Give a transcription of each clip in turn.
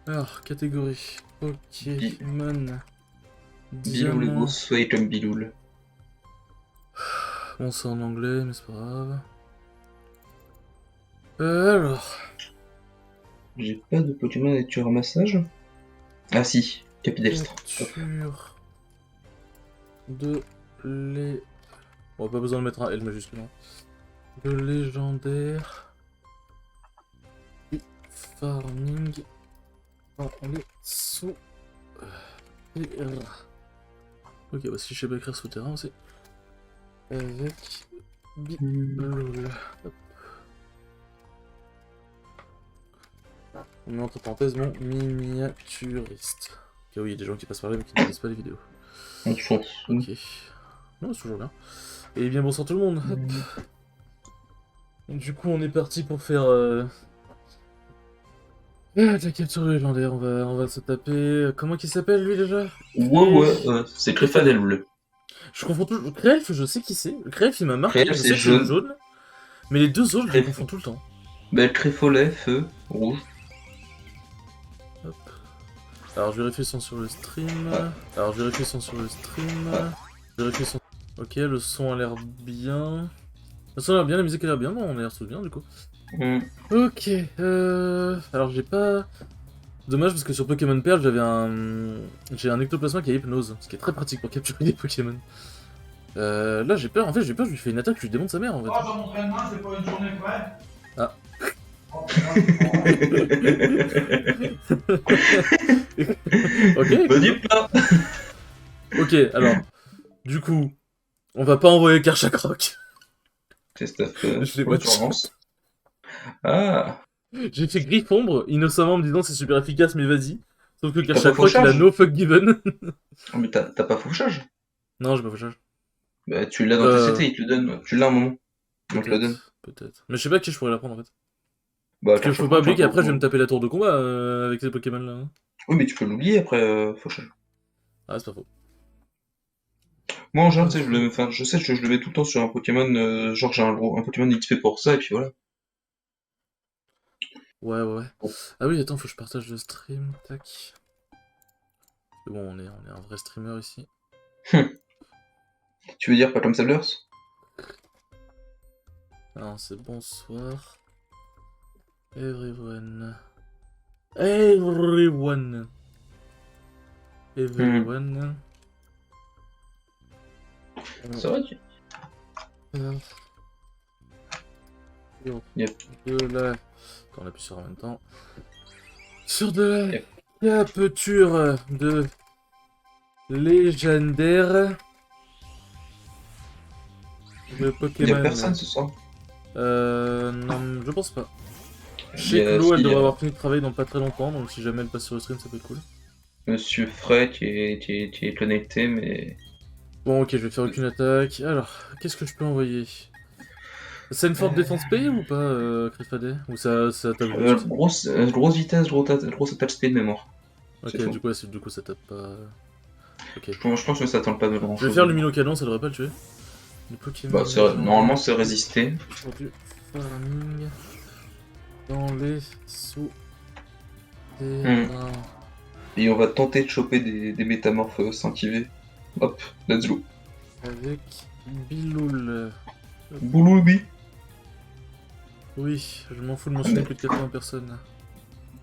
Alors, catégorie. Pokémon. Biloul et Diamant. gros soyez comme Biloul. Bon, c'est en anglais, mais c'est pas grave. Alors. J'ai pas de Pokémon nature ramassage. Ah si, Capidestre. Nature. De les. Bon, pas besoin de mettre un L majuscule. Hein. De légendaire. Et farming. Dans les sous. Ok, bah si je sais pas écrire souterrain aussi. Avec Biloul. On met entre parenthèses mon miniaturiste. Ok, oui, il y a des gens qui passent par là mais qui ne lisent pas les vidéos. On s'en fout. Ok. Non, c'est toujours bien. Et bien bonsoir tout le monde. Hop. Du coup, on est parti pour faire la capture légendaire. On va se taper. Comment il s'appelle lui déjà? Ouais, c'est Crefadel bleu. Je confonds toujours. Crelf, je sais qui c'est. Crelf, il m'a marqué. Cref, Je c'est sais que c'est le jaune. jaune. Mais les deux autres, je les Cref. confonds tout le temps. Bah, Créfolet, feu, rouge. Hop. Alors, je vérifie son sur le stream. Ah. Alors, je vérifie son sur le stream. Ah. Je vérifie son. Ok, le son a l'air bien. Le son a l'air bien, la musique a l'air bien. Bon, on a l'air tous bien du coup. Ok, alors j'ai pas... Dommage parce que sur Pokémon Pearl j'ai un ectoplasma qui a hypnose, ce qui est très pratique pour capturer des Pokémon. Là j'ai peur, en fait j'ai peur, je lui fais une attaque, je lui démonte sa mère en fait. Oh, dans mon entraînement, c'est pas une journée près. Ah. Oh, Ok. Bah, dis pas. Ok, alors, du coup, on va pas envoyer Karchakroc. Christophe, Je l'ai pour pas l'urgence. Ah. J'ai fait Griffombre, innocemment en me disant c'est super efficace mais vas-y. Sauf que pas Karchakroc il a fauchage no fuck given. Oh, mais t'as pas fauchage? Non, j'ai pas fauchage. Bah, tu l'as dans TCT, il te le donne. Tu l'as un moment. On te le donne. Peut-être. Mais je sais pas qui je pourrais la prendre en fait. Bah, Parce qu'il faut pas oublier qu'après je vais me taper la tour de combat avec ces Pokémon là. Hein. Oui, mais tu peux l'oublier après fauchage. Ah, c'est pas faux. Moi, en général, tu sais, je sais que je le mets tout le temps sur un Pokémon, genre j'ai un Pokémon XP pour ça, et puis voilà. Ouais. Bon. Ah oui, attends, faut que je partage le stream. Tac. C'est bon, on est un vrai streamer ici. Tu veux dire pas comme Sablers? Alors, c'est bonsoir. Everyone. Everyone. C'est vrai, tu... Yep. De la... Attends, on appuie sur en même temps. Sur de la capture de légendaire de Pokémon. Y'a personne ce soir? Non, je pense pas. Je sais que Lo, elle devrait avoir fini de travailler dans pas très longtemps, donc si jamais elle passe sur le stream, ça peut être cool. Monsieur Frey qui est connecté, mais... Bon, ok, je vais faire aucune attaque. Alors, qu'est-ce que je peux envoyer? C'est une forte défense payée ou pas, Crifadé? Ou ça tape juste? Grosse vitesse, grosse attaque speed mémoire. Ok, du coup ça tape pas... Ok. Je pense que ça tente pas de grand chose. Je vais faire Luminocanon, ça devrait pas le tuer. Les Pokémon... Bah, normalement c'est résister. Pour du farming... Dans les sous... Et on va tenter de choper des métamorphes 5 IV. Hop, let's go. Avec Biloul. Bouloubi. Oui, je m'en fous de mentionner plus de 80 personnes.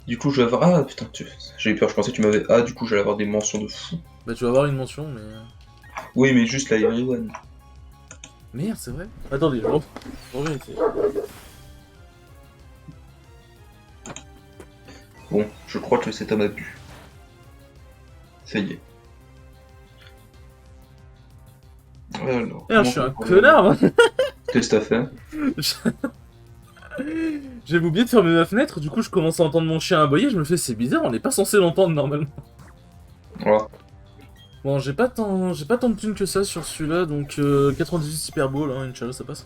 Du coup, je vais avoir... Ah, putain, j'ai eu peur, je pensais que tu m'avais... Ah, du coup, j'allais avoir des mentions de fou. Bah, tu vas avoir une mention, mais... Oui, mais juste la Everyone. Merde, c'est vrai. Attendez, je vérifie. Bon, je crois que cet homme a bu. Ça y est. Alors... Merde, je suis un connard. Qu'est-ce que t'as fait? J'avais oublié de fermer ma fenêtre, du coup je commence à entendre mon chien aboyer, je me fais c'est bizarre, on n'est pas censé l'entendre normalement. Voilà. Bon, j'ai pas tant de thunes que ça sur celui-là, donc 98 Super Bowl, hein, Inch'Allah ça passe.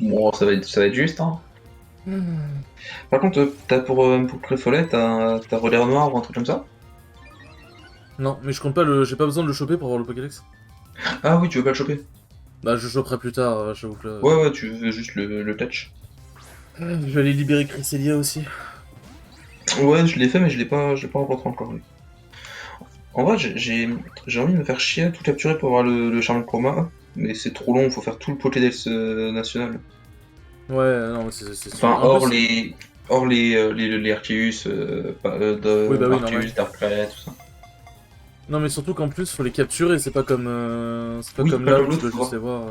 Bon, ça va être juste, hein. Par contre, t'as pour Créfolet, t'as Relais Noir ou un truc comme ça? Non, mais je compte pas le... j'ai pas besoin de le choper pour avoir le Pokédex. Ah oui, tu veux pas le choper? Bah je le choperai plus tard, j'avoue que là... Ouais, tu veux juste le touch. Je vais aller libérer Cresselia aussi. Ouais, je l'ai fait, mais je l'ai pas rencontré encore. Lui. En vrai, j'ai envie de me faire chier à tout capturer pour avoir le charme chroma, mais c'est trop long, faut faire tout le Pokédex national. Ouais, non, mais c'est sûr. Enfin, En plus, hors les Arceus, oui, bah oui, normal. Arceus, Darkrai, tout ça. Non, mais surtout qu'en plus, faut les capturer, c'est pas Oui, comme pas là comme où tu l'autre, dois faut juste voir. les voir.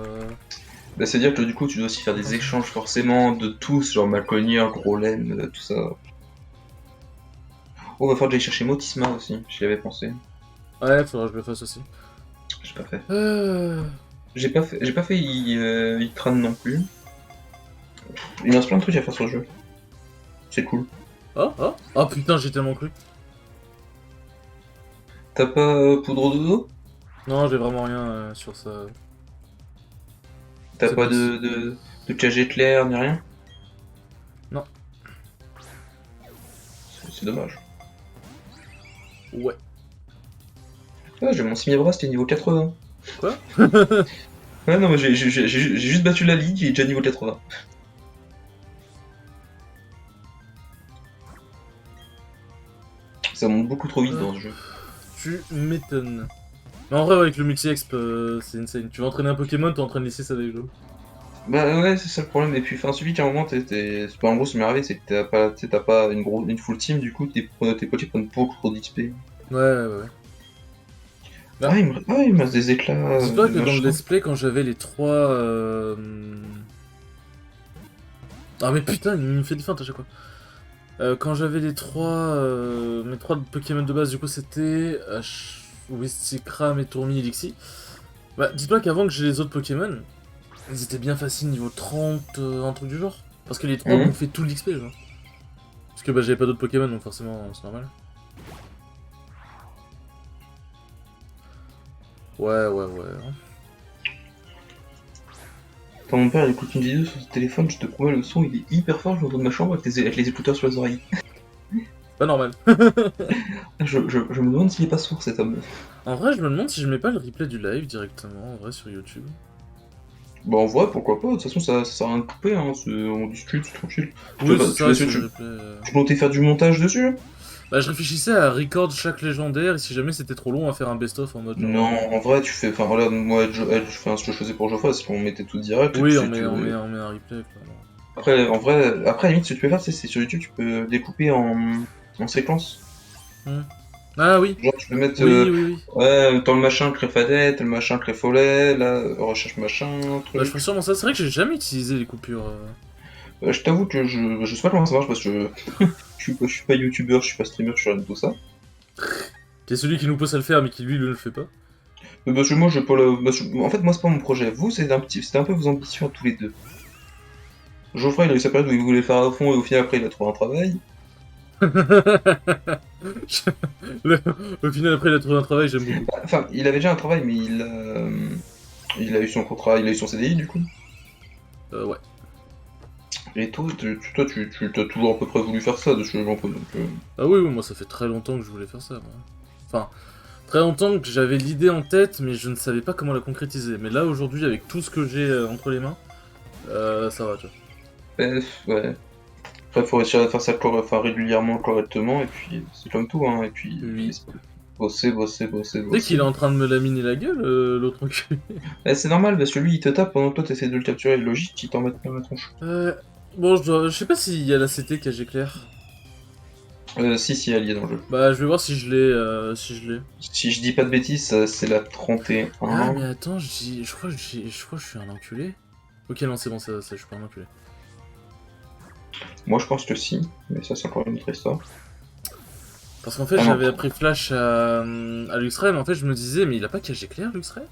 Bah, c'est-à-dire que du coup, tu dois aussi faire des échanges forcément de tous, genre Malconia, Grolem, tout ça. Oh, va falloir que j'aille chercher Motisma aussi, j'y avais pensé. Ouais, faudra que je le fasse aussi. J'ai pas fait. Euh... J'ai pas fait Ikran non plus. Il me reste plein de trucs à faire sur le jeu. C'est cool. Oh, oh, oh putain, j'ai tellement cru. T'as pas poudre de dos? Non, j'ai vraiment rien sur ça. T'as C'est pas possible. de cage éclair ni rien? Non. C'est dommage. Ouais. Ah, j'ai mon Simiabra, c'était niveau 80. Quoi? Ouais, non, mais j'ai juste battu la ligue, il est déjà niveau 80. Ça monte beaucoup trop vite dans ce jeu. Tu m'étonnes. Mais en vrai, avec le multi-exp, c'est insane. Tu veux entraîner un Pokémon, t'entraînes les 6 avec l'eau. Bah ouais, c'est ça le problème. Et puis, enfin, suffit qu'à un moment, c'est pas en gros, c'est merveilleux, c'est que t'as pas une full team, du coup, tes potes ils prennent beaucoup trop d'XP. Ouais, ouais, ouais. Bah, Il me reste des éclats, dis-toi de que dans le machin. let's play, quand j'avais les 3... Ah mais putain, il me fait des feintes à chaque fois. Quand j'avais les 3... mes 3 Pokémon de base, du coup, c'était... Wistikram et Tourmi Elixir. Bah, dis-toi qu'avant que j'ai les autres Pokémon, ils étaient bien faciles niveau 30, un truc du genre. Parce que les 3 m'ont Mhm. fait tout l'XP, genre. Parce que bah, j'avais pas d'autres Pokémon, donc forcément, c'est normal. Ouais, ouais, ouais. Quand mon père il écoute une vidéo sur son téléphone, je te promets, le son il est hyper fort, je l'entends de ma chambre avec les écouteurs sur les oreilles. Pas normal. Je me demande s'il est pas sourd cet homme. En vrai, je me demande si je mets pas le replay du live directement, en vrai, sur YouTube. Bah en vrai, pourquoi pas, de toute façon ça sert à rien de couper, hein, on discute, c'est tranquille. Oui, c'est Tu ça, vas sur essayer, le tu, replay. tu comptais faire du montage dessus? Bah, je réfléchissais à record chaque légendaire, et si jamais c'était trop long, à faire un best-of en mode genre... Non, en vrai, tu fais. Enfin, voilà, moi, ce que je faisais pour Geoffroy, c'est qu'on mettait tout direct, et Oui, puis on met un replay, clairement. après, en vrai, après, à la limite, ce que tu peux faire, c'est sur YouTube, tu peux découper en séquences. Hmm. Ah oui, Genre, tu peux mettre, oui, oui, oui. ouais, dans le machin, Créfadet, le machin, Créfollet, là, recherche machin, Bah, je ferais truc. sûrement ça. C'est vrai que j'ai jamais utilisé les coupures. Je t'avoue que je sais pas comment ça marche, parce que je suis pas youtubeur, je suis pas streamer, je suis rien de tout ça. T'es celui qui nous pousse à le faire, mais qui lui ne le fait pas. Mais parce que moi, je peux le. En fait, moi, c'est pas mon projet. Vous, c'était un peu vos ambitions à tous les deux. Geoffroy, il a eu sa période où il voulait faire à fond, et au final, après, il a trouvé un travail. Le- Au final, après, il a trouvé un travail, j'aime beaucoup. Enfin, il avait déjà un travail, mais il a eu son contrat, il a eu son CDI du coup. Ouais. Et toi, tu t'as toujours à peu près voulu faire ça de ce que j'en peux. Donc, Ah oui, oui, moi, ça fait très longtemps que je voulais faire ça. Moi. Enfin, très longtemps que j'avais l'idée en tête, mais je ne savais pas comment la concrétiser. Mais là, aujourd'hui, avec tout ce que j'ai entre les mains, ça va, tu vois. bref, ouais. Après, faut réussir à faire ça enfin, régulièrement, correctement, et puis c'est comme tout, hein. Et puis, Oui. bosser, bosser, bosser, Tu sais qu'il est bosser. en train de me laminer la gueule, l'autre cul. C'est normal, parce que lui, il te tape pendant que toi, t'essaies de le capturer. Logique, il t'en met plein la tronche. Bon, je sais pas s'il y a la CT KG clair. Si, elle y est dans le jeu. Bah, je vais voir si je l'ai. Si je l'ai. Si je dis pas de bêtises, c'est la 31. Ah, mais attends, je crois que je suis un enculé. Ok, non, c'est bon, ça, je suis pas un enculé. Moi, je pense que si, mais ça, c'est encore une autre histoire. Parce qu'en fait, Ah non, j'avais appris Flash à Luxray, mais en fait, je me disais, mais il a pas KG clair, Luxray?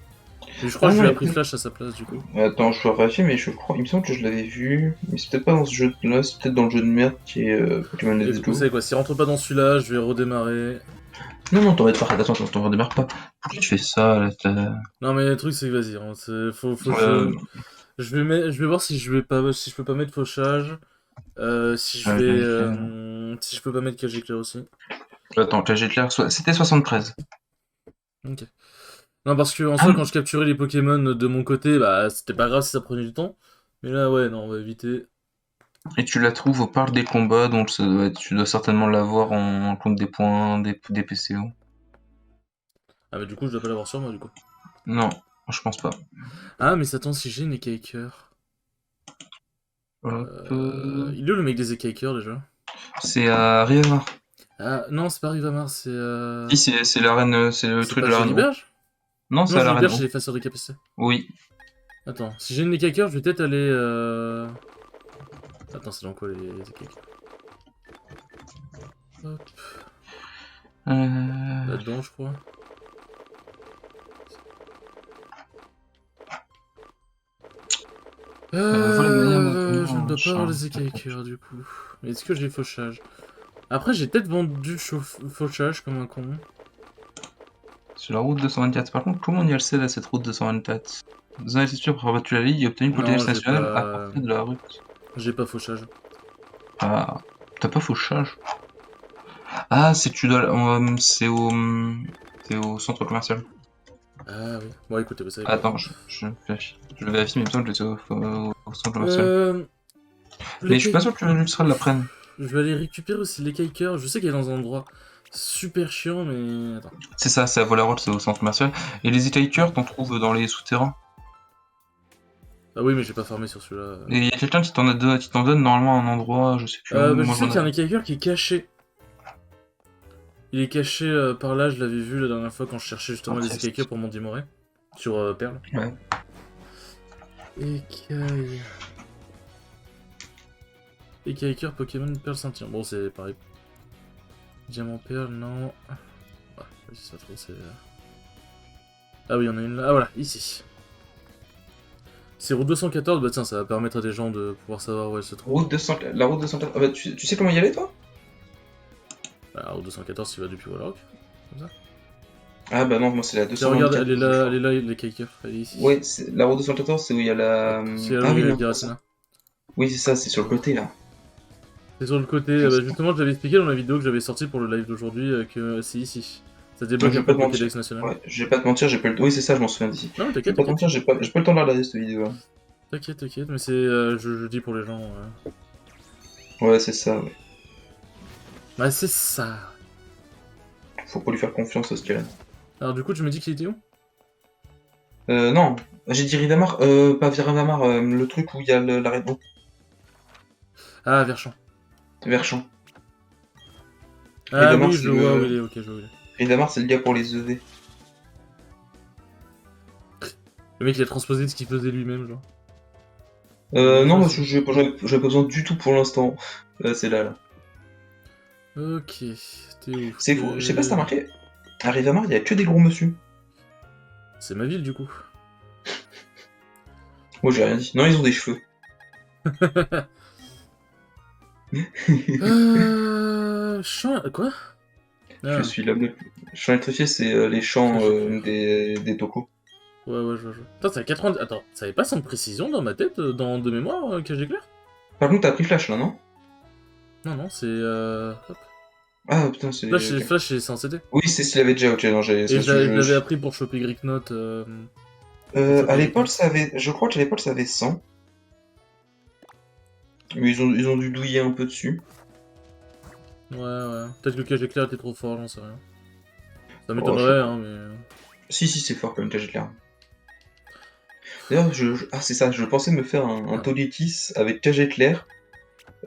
Mais je crois ah que je non, lui ai appris Flash à sa place, du coup. attends, je vais vérifier, mais je crois, il me semble que je l'avais vu, mais c'est peut-être pas dans ce jeu-là, c'est peut-être dans le jeu de merde qui est Pokémon Et Let's du coup, Go. c'est quoi? S'il rentre pas dans celui-là, je vais redémarrer. Non, attends, t'en redémarres pas. Pourquoi tu fais ça, là, Non, mais le truc, c'est que vas-y, hein, faut que euh, je vais voir si si je peux pas mettre fauchage. Si je je vais. vérifie. Si je peux pas mettre KG clair aussi. Attends, que j'ai clair, c'était 73. Ok. Non, parce que en Ah soi, non, quand je capturais les Pokémon de mon côté, bah c'était pas grave si ça prenait du temps. Mais là, ouais, non, on va éviter. Et tu la trouves au parc des combats, donc tu dois certainement l'avoir en compte des points, des PCO. Ah bah du coup je dois pas l'avoir sur moi du coup. Non, je pense pas. Ah mais attends, si j'ai une Ekaker. Hop. Il est où le mec des Ekakers déjà? C'est à Rivamar. Ah non, c'est pas Rivamar, c'est Si, c'est l'arène, c'est le c'est truc pas de l'arène haut. Joliberge? Non, c'est Non, à l'arène Joliberge haut. c'est l'effaceur de capacité. Oui. Attends, si j'ai une Ekaker, je vais peut-être aller Attends, c'est dans quoi les Ekakers? Hop, là-dedans je crois. Je ne dois pas avoir les Ekakers du coup. Mais est-ce que j'ai fauchage? Après j'ai peut-être vendu fauchage comme un con. Sur la route 224. Par contre, comment on y accède à cette route 224? Dans un sûr pour avoir battu la ligne et obtenu le Non, protège j'ai national à pas... partir de la route. J'ai pas fauchage. Ah, t'as pas fauchage? Ah, c'est que tu dois. C'est au centre commercial. Ah oui. Bon écoutez, vous savez quoi. Attends, je vérifie. Je le vérifie, mais il me semble que c'est au centre commercial. Les Mais je suis pas sûr que l'Ultra l'apprenne. Je vais aller récupérer aussi les Kaikers. Je sais qu'elle est dans un endroit super chiant, mais... Attends. C'est ça, c'est à Volarold, c'est au centre commercial. Et les Itakers, t'en trouves dans les souterrains. Ah oui, mais j'ai pas farmé sur celui-là. Et il y a quelqu'un qui t'en donne normalement un endroit, je sais plus où. Bah, je Moi, sais j'en qu'il y a ai- un Kaiker qui est caché. Il est caché par là, je l'avais vu la dernière fois quand je cherchais justement les Kaikers pour mon Dimoré. Sur Perle. Ouais. Écaille. Écailleur Pokémon Perle Scintillante. Bon, c'est pareil. Diamant Perle, non. Ouais, vas-y, ça trop, c'est... Ah oui, il y en a une là. Ah voilà, ici. C'est route 214, bah tiens, ça va permettre à des gens de pouvoir savoir où elle se trouve. La route 204. Ah bah, tu sais comment y aller, toi? Bah, route 214, tu vas depuis Wallock. Comme ça. Ah bah non, moi c'est la Tiens, 224. regarde, elle est là, les Kaikers. Elle est ici. Ouais, la route 214, c'est où il y a la. C'est là Ah où il oui, y a non, le Giratina. oui, c'est ça, c'est sur le côté là. C'est sur le côté, bah, justement, je l'avais expliqué dans la vidéo que j'avais sortie pour le live d'aujourd'hui, que c'est ici. Ça débloque un peu le Pokédex national. Ouais, je vais pas te mentir, j'ai pas le. Oui, c'est ça, je m'en souviens d'ici. Non, Je vais t'inquiète, pas te mentir, j'ai pas le temps de la regarder cette vidéo là. T'inquiète, mais c'est. Je dis pour les gens. Ouais, c'est ça, ouais. Bah, c'est ça. Faut pas lui faire confiance à ce qu'il a. Alors, du coup, tu me dis qu'il était où? Non, j'ai dit Ridamar, pas Viramar, le truc où il y a l'arrêt de Ah, Verchamp. Verchamp. Ah Ridamar, oui, c'est je vois où il est, ok, je vois où il est. Ridamar, c'est le gars pour les EV. Le mec, il a transposé ce qu'il faisait lui-même, genre. Non, moi, j'avais pas besoin du tout pour l'instant. C'est là. Ok, t'es où? C'est fou, je sais pas si t'as remarqué, à Ridamar, il y a que des gros monsieur. C'est ma ville, du coup. Moi, j'ai rien dit. Non, ils ont des cheveux. Champ... Quoi? Je suis là. Champ électrifié, c'est les champs des tocos. Ouais, je vois. Putain, ça a 80... Attends, ça avait pas sans précision dans ma tête, de mémoire, que j'éclaire? Par contre, t'as pris Flash là, non? Non, c'est... Hop. Ah putain, c'est. Flash, c'est sans CD. Oui, c'est s'il avait déjà, ok, non, j'ai. Et je l'avais appris pour choper Greeknote. À l'épaule, ça avait. Je crois qu'à l'épaule, ça avait 100. Mais ils ont dû douiller un peu dessus. Ouais. Peut-être que le cage éclair était trop fort, j'en sais rien. Ça m'étonnerait, hein, mais... Si, c'est fort quand même, cage éclair. D'ailleurs, ah, c'est ça, je pensais me faire un Togekiss avec cage éclair,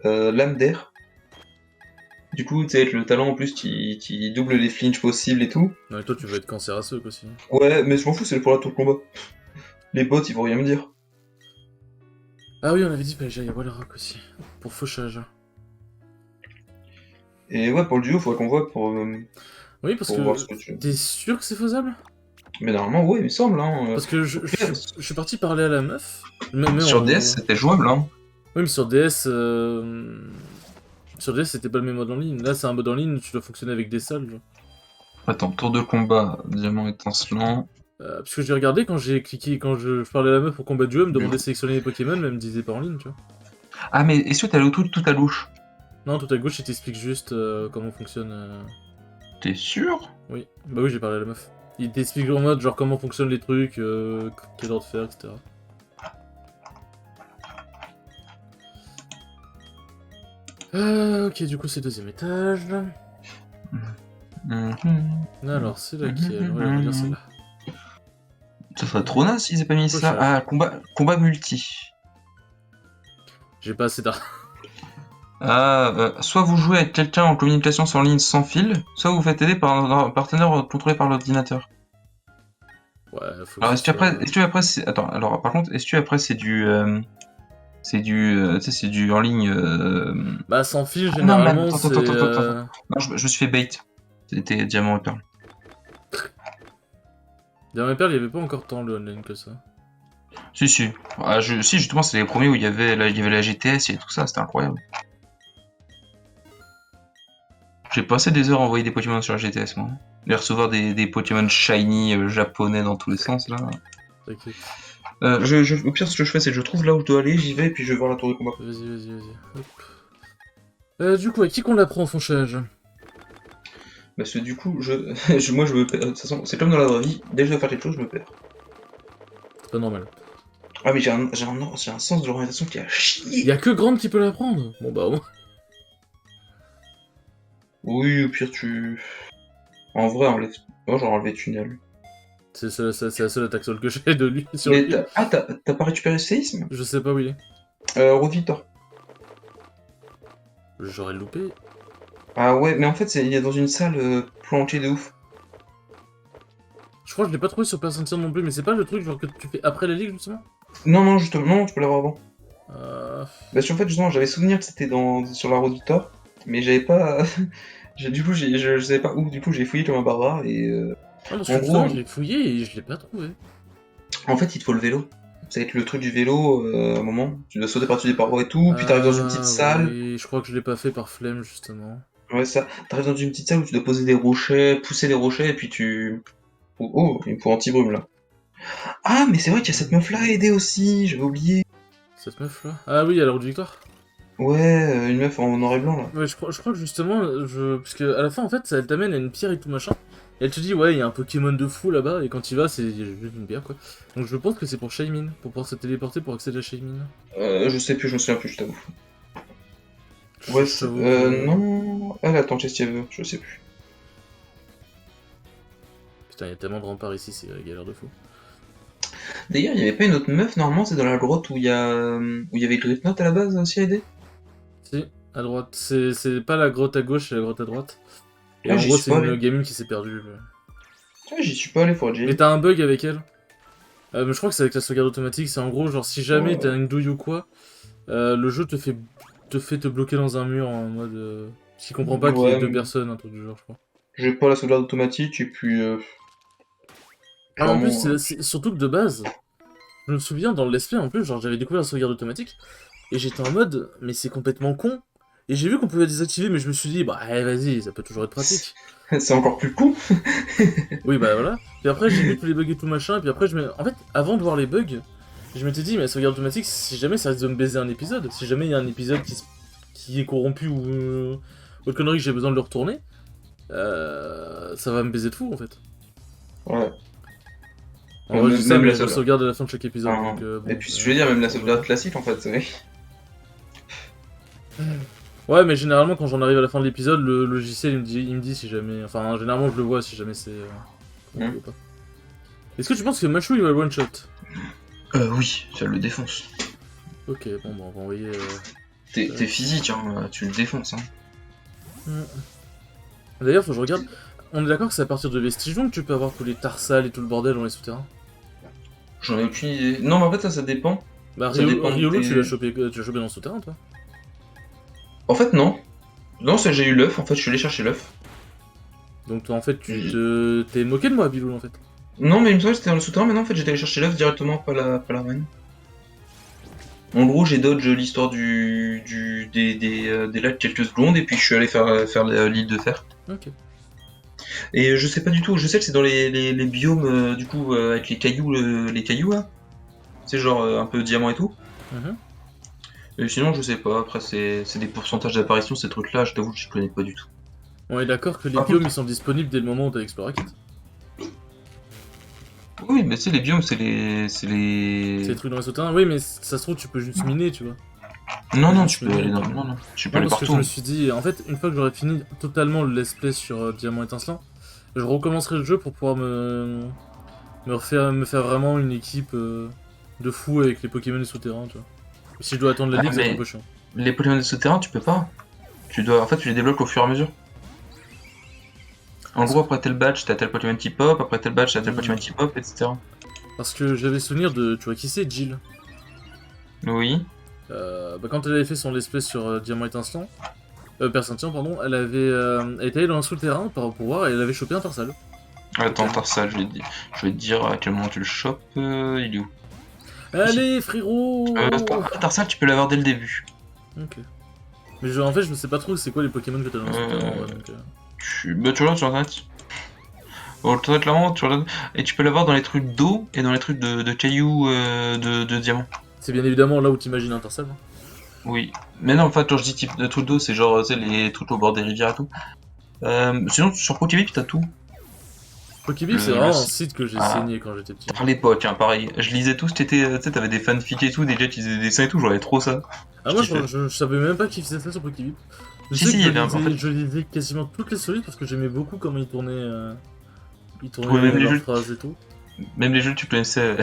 lame d'air. Du coup, tu sais, avec le talent en plus qui double les flinches possibles et tout. Non, mais toi, tu veux être cancéraceux aussi. Ouais, mais je m'en fous, c'est pour la tour de combat. Les bots, ils vont rien me dire. Ah oui, on avait dit que j'allais voir le rock aussi. Pour fauchage. Et ouais, pour le duo, faudrait qu'on voit pour. Oui, parce voir ce que que... T'es sûr que c'est faisable? Mais normalement, ouais, il me semble, hein. Parce que je suis parti parler à la meuf. Sur DS, c'était jouable, hein. Oui, mais sur DS... Sur DS, c'était pas le même mode en ligne. Là, c'est un mode en ligne, tu dois fonctionner avec des salles, genre. Attends, tour de combat, diamant étincelant. Parce que j'ai regardé quand j'ai cliqué, quand je parlais à la meuf pour combattre du jeu, elle me demandait de sélectionner les Pokémon, mais elle me disait pas en ligne, tu vois. Ah, mais est-ce que t'as le truc tout à gauche? Non, tout à gauche, il t'explique juste comment fonctionne... T'es sûr? Oui, bah oui, j'ai parlé à la meuf. Il t'explique en mode, genre, comment fonctionnent les trucs, quel ordre faire, etc. Ok, du coup, c'est deuxième étage. Mhm. Alors, c'est laquelle? Ouais, on va dire celle-là. Ça serait trop naze s'ils aient pas mis ça. Pochage. Ah, combat multi. J'ai pas assez d'art. Soit vous jouez avec quelqu'un en communication sans ligne sans fil, soit vous faites aider par un partenaire contrôlé par l'ordinateur. Ouais, faut que Alors, ce est-ce que soit... après, c'est... Attends, alors, par contre, est-ce que après, c'est du... tu sais, c'est du en ligne... Bah, sans fil, Ah non, merde, généralement, attends, c'est... attends, attends, attends, attends. Non, je me suis fait bait. C'était Diamant et Perle. Dans mes perles, il y avait pas encore tant le online que ça. Si, si. Ah, si, justement, c'est les premiers où il y avait la GTS et tout ça, c'était incroyable. J'ai passé des heures à envoyer des Pokémon sur la GTS, moi. Les recevoir des Pokémon shiny japonais dans tous les sens, là. T'inquiète. Au pire, ce que je fais, c'est que je trouve là où je dois aller, j'y vais, et puis je vais voir la tour de combat. Vas-y. Hop. Du coup, à qui qu'on l'apprend, Fonchage? Parce que du coup, moi, je me perds. De toute façon, c'est comme dans la vraie vie, dès que je dois faire quelque chose, je me perds. C'est pas normal. Ah, mais j'ai un sens de l'orientation qui a chier. Y'a que Grande qui peut l'apprendre. Bon, bah, bon. Oui, au pire, En vrai, enlève. Moi, j'aurais enlevé Tunnel. C'est la seule attaque sol que j'ai de lui sur Mais lui. t'as pas récupéré Séisme? Je sais pas où il est. Road Victor. J'aurais loupé. Ah ouais, mais en fait, il est dans une salle planchée de ouf. Je crois que je l'ai pas trouvé sur Personne Tire non plus, mais c'est pas le truc genre que tu fais après la ligue, justement? Non, justement, non, tu peux l'avoir avant. Euh... Parce qu'en fait, justement, j'avais souvenir que c'était sur la Road Victor, mais j'avais pas. Du coup, je savais pas où, du coup, j'ai fouillé comme un barbare et. Ah, parce En que gros, justement, je l'ai fouillé et je l'ai pas trouvé. en fait, il te faut le vélo. Ça va être le truc du vélo à un moment. Tu dois sauter par-dessus des parois et tout, puis t'arrives dans une petite salle. Oui, je crois que je l'ai pas fait par flemme, justement. Ouais, ça. T'arrives dans une petite salle où tu dois poser des rochers, pousser des rochers, et puis tu. Oh, il me faut anti-brume là. Ah, mais c'est vrai qu'il y a cette meuf là à aider aussi, j'avais oublié. Cette meuf là? Ah oui, à la route de victoire. Ouais, une meuf en noir et blanc là. Ouais, je crois que justement, parce que à la fin, en fait, elle t'amène à une pierre et tout machin. Et elle te dit, ouais, il y a un Pokémon de fou là-bas, et quand il va, c'est juste une pierre quoi. Donc je pense que c'est pour Shaymin, pour pouvoir se téléporter pour accéder à Shaymin. Je sais plus, je me souviens plus, je t'avoue. Je Ouais, t'avoue que... non. Elle attend, qu'est-ce qu'elle veut, je sais plus. Putain, il y a tellement de remparts ici, c'est galère de fou. D'ailleurs, il y avait pas une autre meuf, normalement, c'est dans la grotte où il y avait Gripnote à la base aussi à aider. Si, à droite. C'est pas la grotte à gauche, c'est la grotte à droite. Et Ah, en j'y gros, suis c'est pas une allé. gamine qui s'est perdue. Ah, j'y suis pas allé, faudrait que j'y Mais aille. t'as un bug avec elle. Mais je crois que c'est avec la sauvegarde automatique. C'est en gros, genre, si jamais t'as une douille ou quoi, le jeu te fait te bloquer dans un mur en mode. Qui comprend pas qu'il y ait Ouais, deux personnes, un truc du genre, je crois. j'ai pas la sauvegarde automatique, et puis. Ah, en plus, Clairement. c'est surtout que de base, je me souviens dans le let's play, en plus, genre, j'avais découvert la sauvegarde automatique, et j'étais en mode, mais c'est complètement con. Et j'ai vu qu'on pouvait la désactiver, mais je me suis dit, bah, allez, vas-y, ça peut toujours être pratique. C'est encore plus con. Oui, bah voilà. Puis après, j'ai vu tous les bugs et tout machin, et puis après, en fait, avant de voir les bugs, je m'étais dit, mais la sauvegarde automatique, si jamais ça risque de me baiser un épisode, si jamais il y a un épisode qui est corrompu ou autre connerie que j'ai besoin de le retourner, ça va me baiser de fou en fait. Ouais. En vrai, je dis ça, même mais la je sauvegarde. sauvegarde à la fin de chaque épisode. Enfin, Donc, bon, et puis, je veux dire, même la sauvegarde classique, en fait, c'est. Ouais, mais généralement, quand j'en arrive à la fin de l'épisode, le logiciel il me dit si jamais. Enfin, généralement, je le vois si jamais c'est. Corrompu ou pas. Est-ce que tu penses que Machu il va one shot? Oui, ça le défonce. Ok, bon, bah, on va envoyer. T'es physique, hein, tu le défonces, hein. D'ailleurs, faut que je regarde. On est d'accord que c'est à partir de Vestigeon que tu peux avoir tous les tarsals et tout le bordel dans les souterrains? J'en ai aucune idée. Non, mais en fait, ça dépend. Bah, Ça dépend Riolu, des- tu l'as chopé dans le souterrain, toi? En fait, non. Non, j'ai eu l'œuf, en fait, je suis allé chercher l'œuf. Donc, toi, en fait, t'es moqué de moi, Bilou, en fait. Non, mais il me semblait que c'était dans le souterrain, mais non, en fait, j'étais allé chercher l'œuf directement, pas la reine. En gros, j'ai dodge l'histoire des lacs quelques secondes, et puis je suis allé faire l'île de fer. Ok. Et je sais pas du tout, je sais que c'est dans les biomes, du coup, avec les cailloux là. C'est genre un peu diamant et tout. Mhm. Et sinon, je sais pas, après, c'est des pourcentages d'apparition, ces trucs-là, je t'avoue que je connais pas du tout. On est d'accord que les Par biomes, contre- ils sont disponibles dès le moment où t'as exploré Kit. Oui, mais tu sais, les biomes, c'est C'est les. les trucs dans les souterrains. Oui, mais ça se trouve, tu peux juste miner, tu vois. Non, non, Je tu me peux dis- aller dans... Non, non, tu peux Non, aller parce que je partout. me suis dit, en fait, une fois que j'aurai fini totalement le let's play sur Diamant étincelant, je recommencerai le jeu pour pouvoir me faire vraiment une équipe de fou avec les Pokémon souterrains, tu vois. Si je dois attendre la Ah, ligue, ça va être un mais peu chiant. les Pokémon de souterrain, tu peux pas. Tu dois... En fait, tu les débloques au fur et à mesure. En gros, après tel badge, t'as tel Pokémon qui pop, après tel badge, t'as tel Pokémon qui pop, etc. Parce que j'avais souvenir de, tu vois qui c'est, Jill. Oui. Quand elle avait fait son let's play sur Diamant étincelant, Percentian, pardon, elle était allée dans un souterrain pour voir et elle avait chopé un Tarsal. Attends, Tarsal, je vais te dire à quel moment tu le chopes. Il est où? Allez, frérot Tarsal, tu peux l'avoir dès le début. Ok. Mais en fait, je ne sais pas trop c'est quoi les Pokémon que t'as dans le souterrain, ouais, donc... Tu regardes sur internet. Bon, clairement, tu regardes. Et tu peux l'avoir dans les trucs d'eau et dans les trucs de cailloux de diamant. C'est bien évidemment là où t'imagines un Tarsal. Hein. Oui. Mais non, en fait, quand je dis type de trucs d'eau, c'est genre, tu sais, les trucs au bord des rivières et tout. Sinon, sur Pokébip, t'as tout. Pokébip, c'est vraiment un site que j'ai saigné quand j'étais petit. Par l'époque, hein, pareil. Je lisais tout, tu sais, t'avais des fanfics et tout, des gens qui faisaient des dessins et tout, j'aurais trop ça. Ah, moi, je savais même pas qui faisait ça sur Pokébip. Je Si, sais si, que il y avait en fait. je lisais quasiment toutes les solides parce que j'aimais beaucoup comment ils tournaient, Ouais, même les leurs jeux. phrases et tout. Même les jeux, tu connaissais.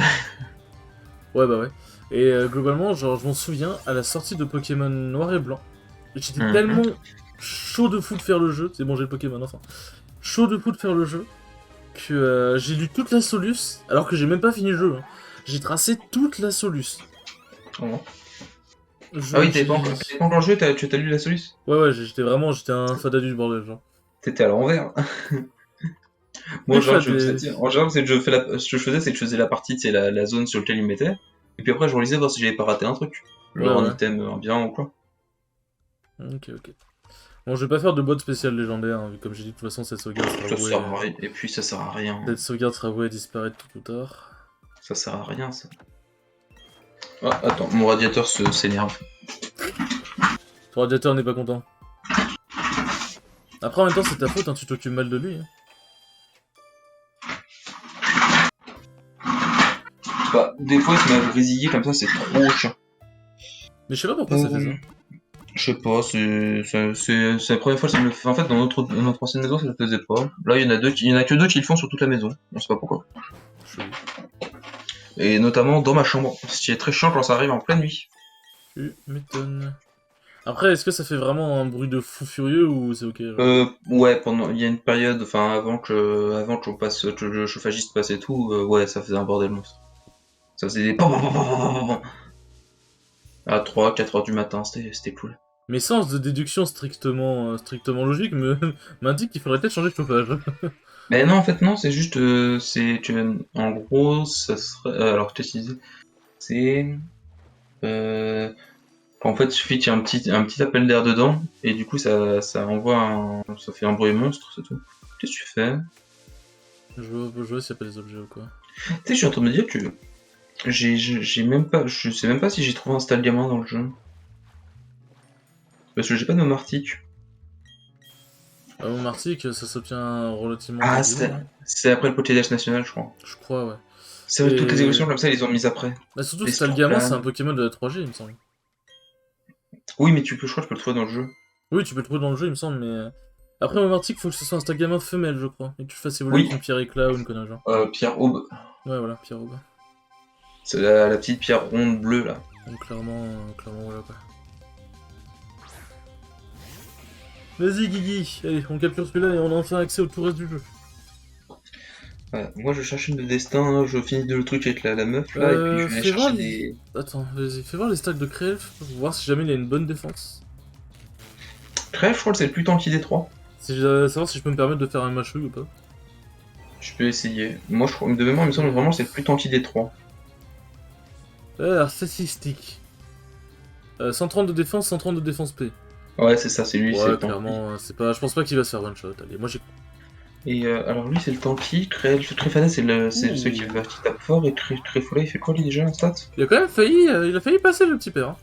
Ouais, bah ouais. Et globalement, genre, je m'en souviens, à la sortie de Pokémon Noir et Blanc, j'étais tellement chaud de fou de faire le jeu, c'est bon, j'ai le Pokémon, enfin, chaud de fou de faire le jeu, que j'ai lu toute la Solus, alors que j'ai même pas fini le jeu. Hein. J'ai tracé toute la Solus. Oh. Ah oui, t'avais pas encore joué, tu t'as lu la Solus? Ouais, j'étais un fada du bordel, genre. T'étais à l'envers. Moi, en général, ce que je faisais, c'est que je faisais la partie, c'est la zone sur laquelle il me mettait. Et puis après, je relisais voir si j'avais pas raté un truc. Genre un item bien ou quoi. Ok. Bon, je vais pas faire de boîte spéciale légendaire, hein, comme j'ai dit, de toute façon, cette sauvegarde sera vouée... Et puis, ça sert à rien. Cette sauvegarde sera vouée à disparaître tout ou tard. Ça sert à rien, ça. Ah, attends, mon radiateur s'énerve. Ton radiateur n'est pas content. Après, en même temps, c'est ta faute, hein, tu t'occupes mal de lui. Hein. Bah, des fois, il se met à résiller comme ça, c'est trop chiant. Mais je sais pas pourquoi ça fait ça. Je sais pas, c'est la première fois que ça me le fait. En fait, dans notre ancienne maison, ça le faisait pas. Là, il y en a que deux qui le font sur toute la maison. On sait pas pourquoi. Et notamment dans ma chambre. Ce qui est très chiant quand ça arrive en pleine nuit. Tu m'étonnes. Après, est-ce que ça fait vraiment un bruit de fou furieux ou c'est ok Ouais, il y a une période, enfin avant qu'on passe, que le chauffagiste passe et tout, ouais, ça faisait un bordel monstre. Ça faisait des à 3-4 heures du matin, c'était cool. Mes sens de déduction strictement logique m'indiquent qu'il faudrait peut-être changer de chauffage. Mais non, en fait, non, c'est juste, c'est que, en gros, ça serait, alors, qu'est-ce qu'il disait? C'est, en fait, il suffit qu'il y ait un petit appel d'air dedans, et du coup, ça ça fait un bruit monstre, c'est tout. Qu'est-ce que tu fais? Je vois s'il y a pas des objets ou quoi. Tu sais, je suis en train de me dire que j'ai même pas, je sais même pas si j'ai trouvé un stade gamin dans le jeu. Parce que j'ai pas de Martic. Mon Martic, ça s'obtient relativement Ah, rapidement. c'est après le Pokédex national, je crois. Je crois, ouais. C'est vrai, toutes les évolutions comme ça, ils les ont mises après. Bah, surtout que Stalgamin, c'est un Pokémon de la 3G, il me semble. Oui, mais je crois que tu peux le trouver dans le jeu. Oui, tu peux le trouver dans le jeu, il me semble, mais... Après, mon Martic, faut que ce soit un Stalgamin femelle, je crois. Et que tu fasses évoluer avec une pierre éclat ou une connerie genre. Pierre Aube. Ouais, voilà, pierre Aube. C'est la petite pierre ronde bleue, là. Donc clairement, voilà, quoi. Vas-y, Guigui, allez, on capture celui-là et on a enfin accès au tout reste du jeu. Ouais, moi je cherche une de destin, hein, je finis le truc avec la meuf là, et puis je vais chercher des... Attends, vas-y, fais voir les stacks de Crelf, pour voir si jamais il a une bonne défense. Crelf, je crois que c'est le plus tanky des trois. Savoir si je peux me permettre de faire un match ou pas. Je peux essayer. Moi, je crois, de mémoire, il me semble vraiment que c'est le plus tanky des trois. Alors, statistique. 130 de défense, 130 de défense P. Ouais, c'est ça, c'est lui, c'est le tanky. Clairement, c'est pas... je pense pas qu'il va se faire one shot. Allez, moi j'ai... Et alors lui, c'est le tanky, Trefada, c'est celui qui tape fort, et Trefolet, il fait quoi lui déjà en stat? Il a quand même failli, il a failli passer le petit père. Hein.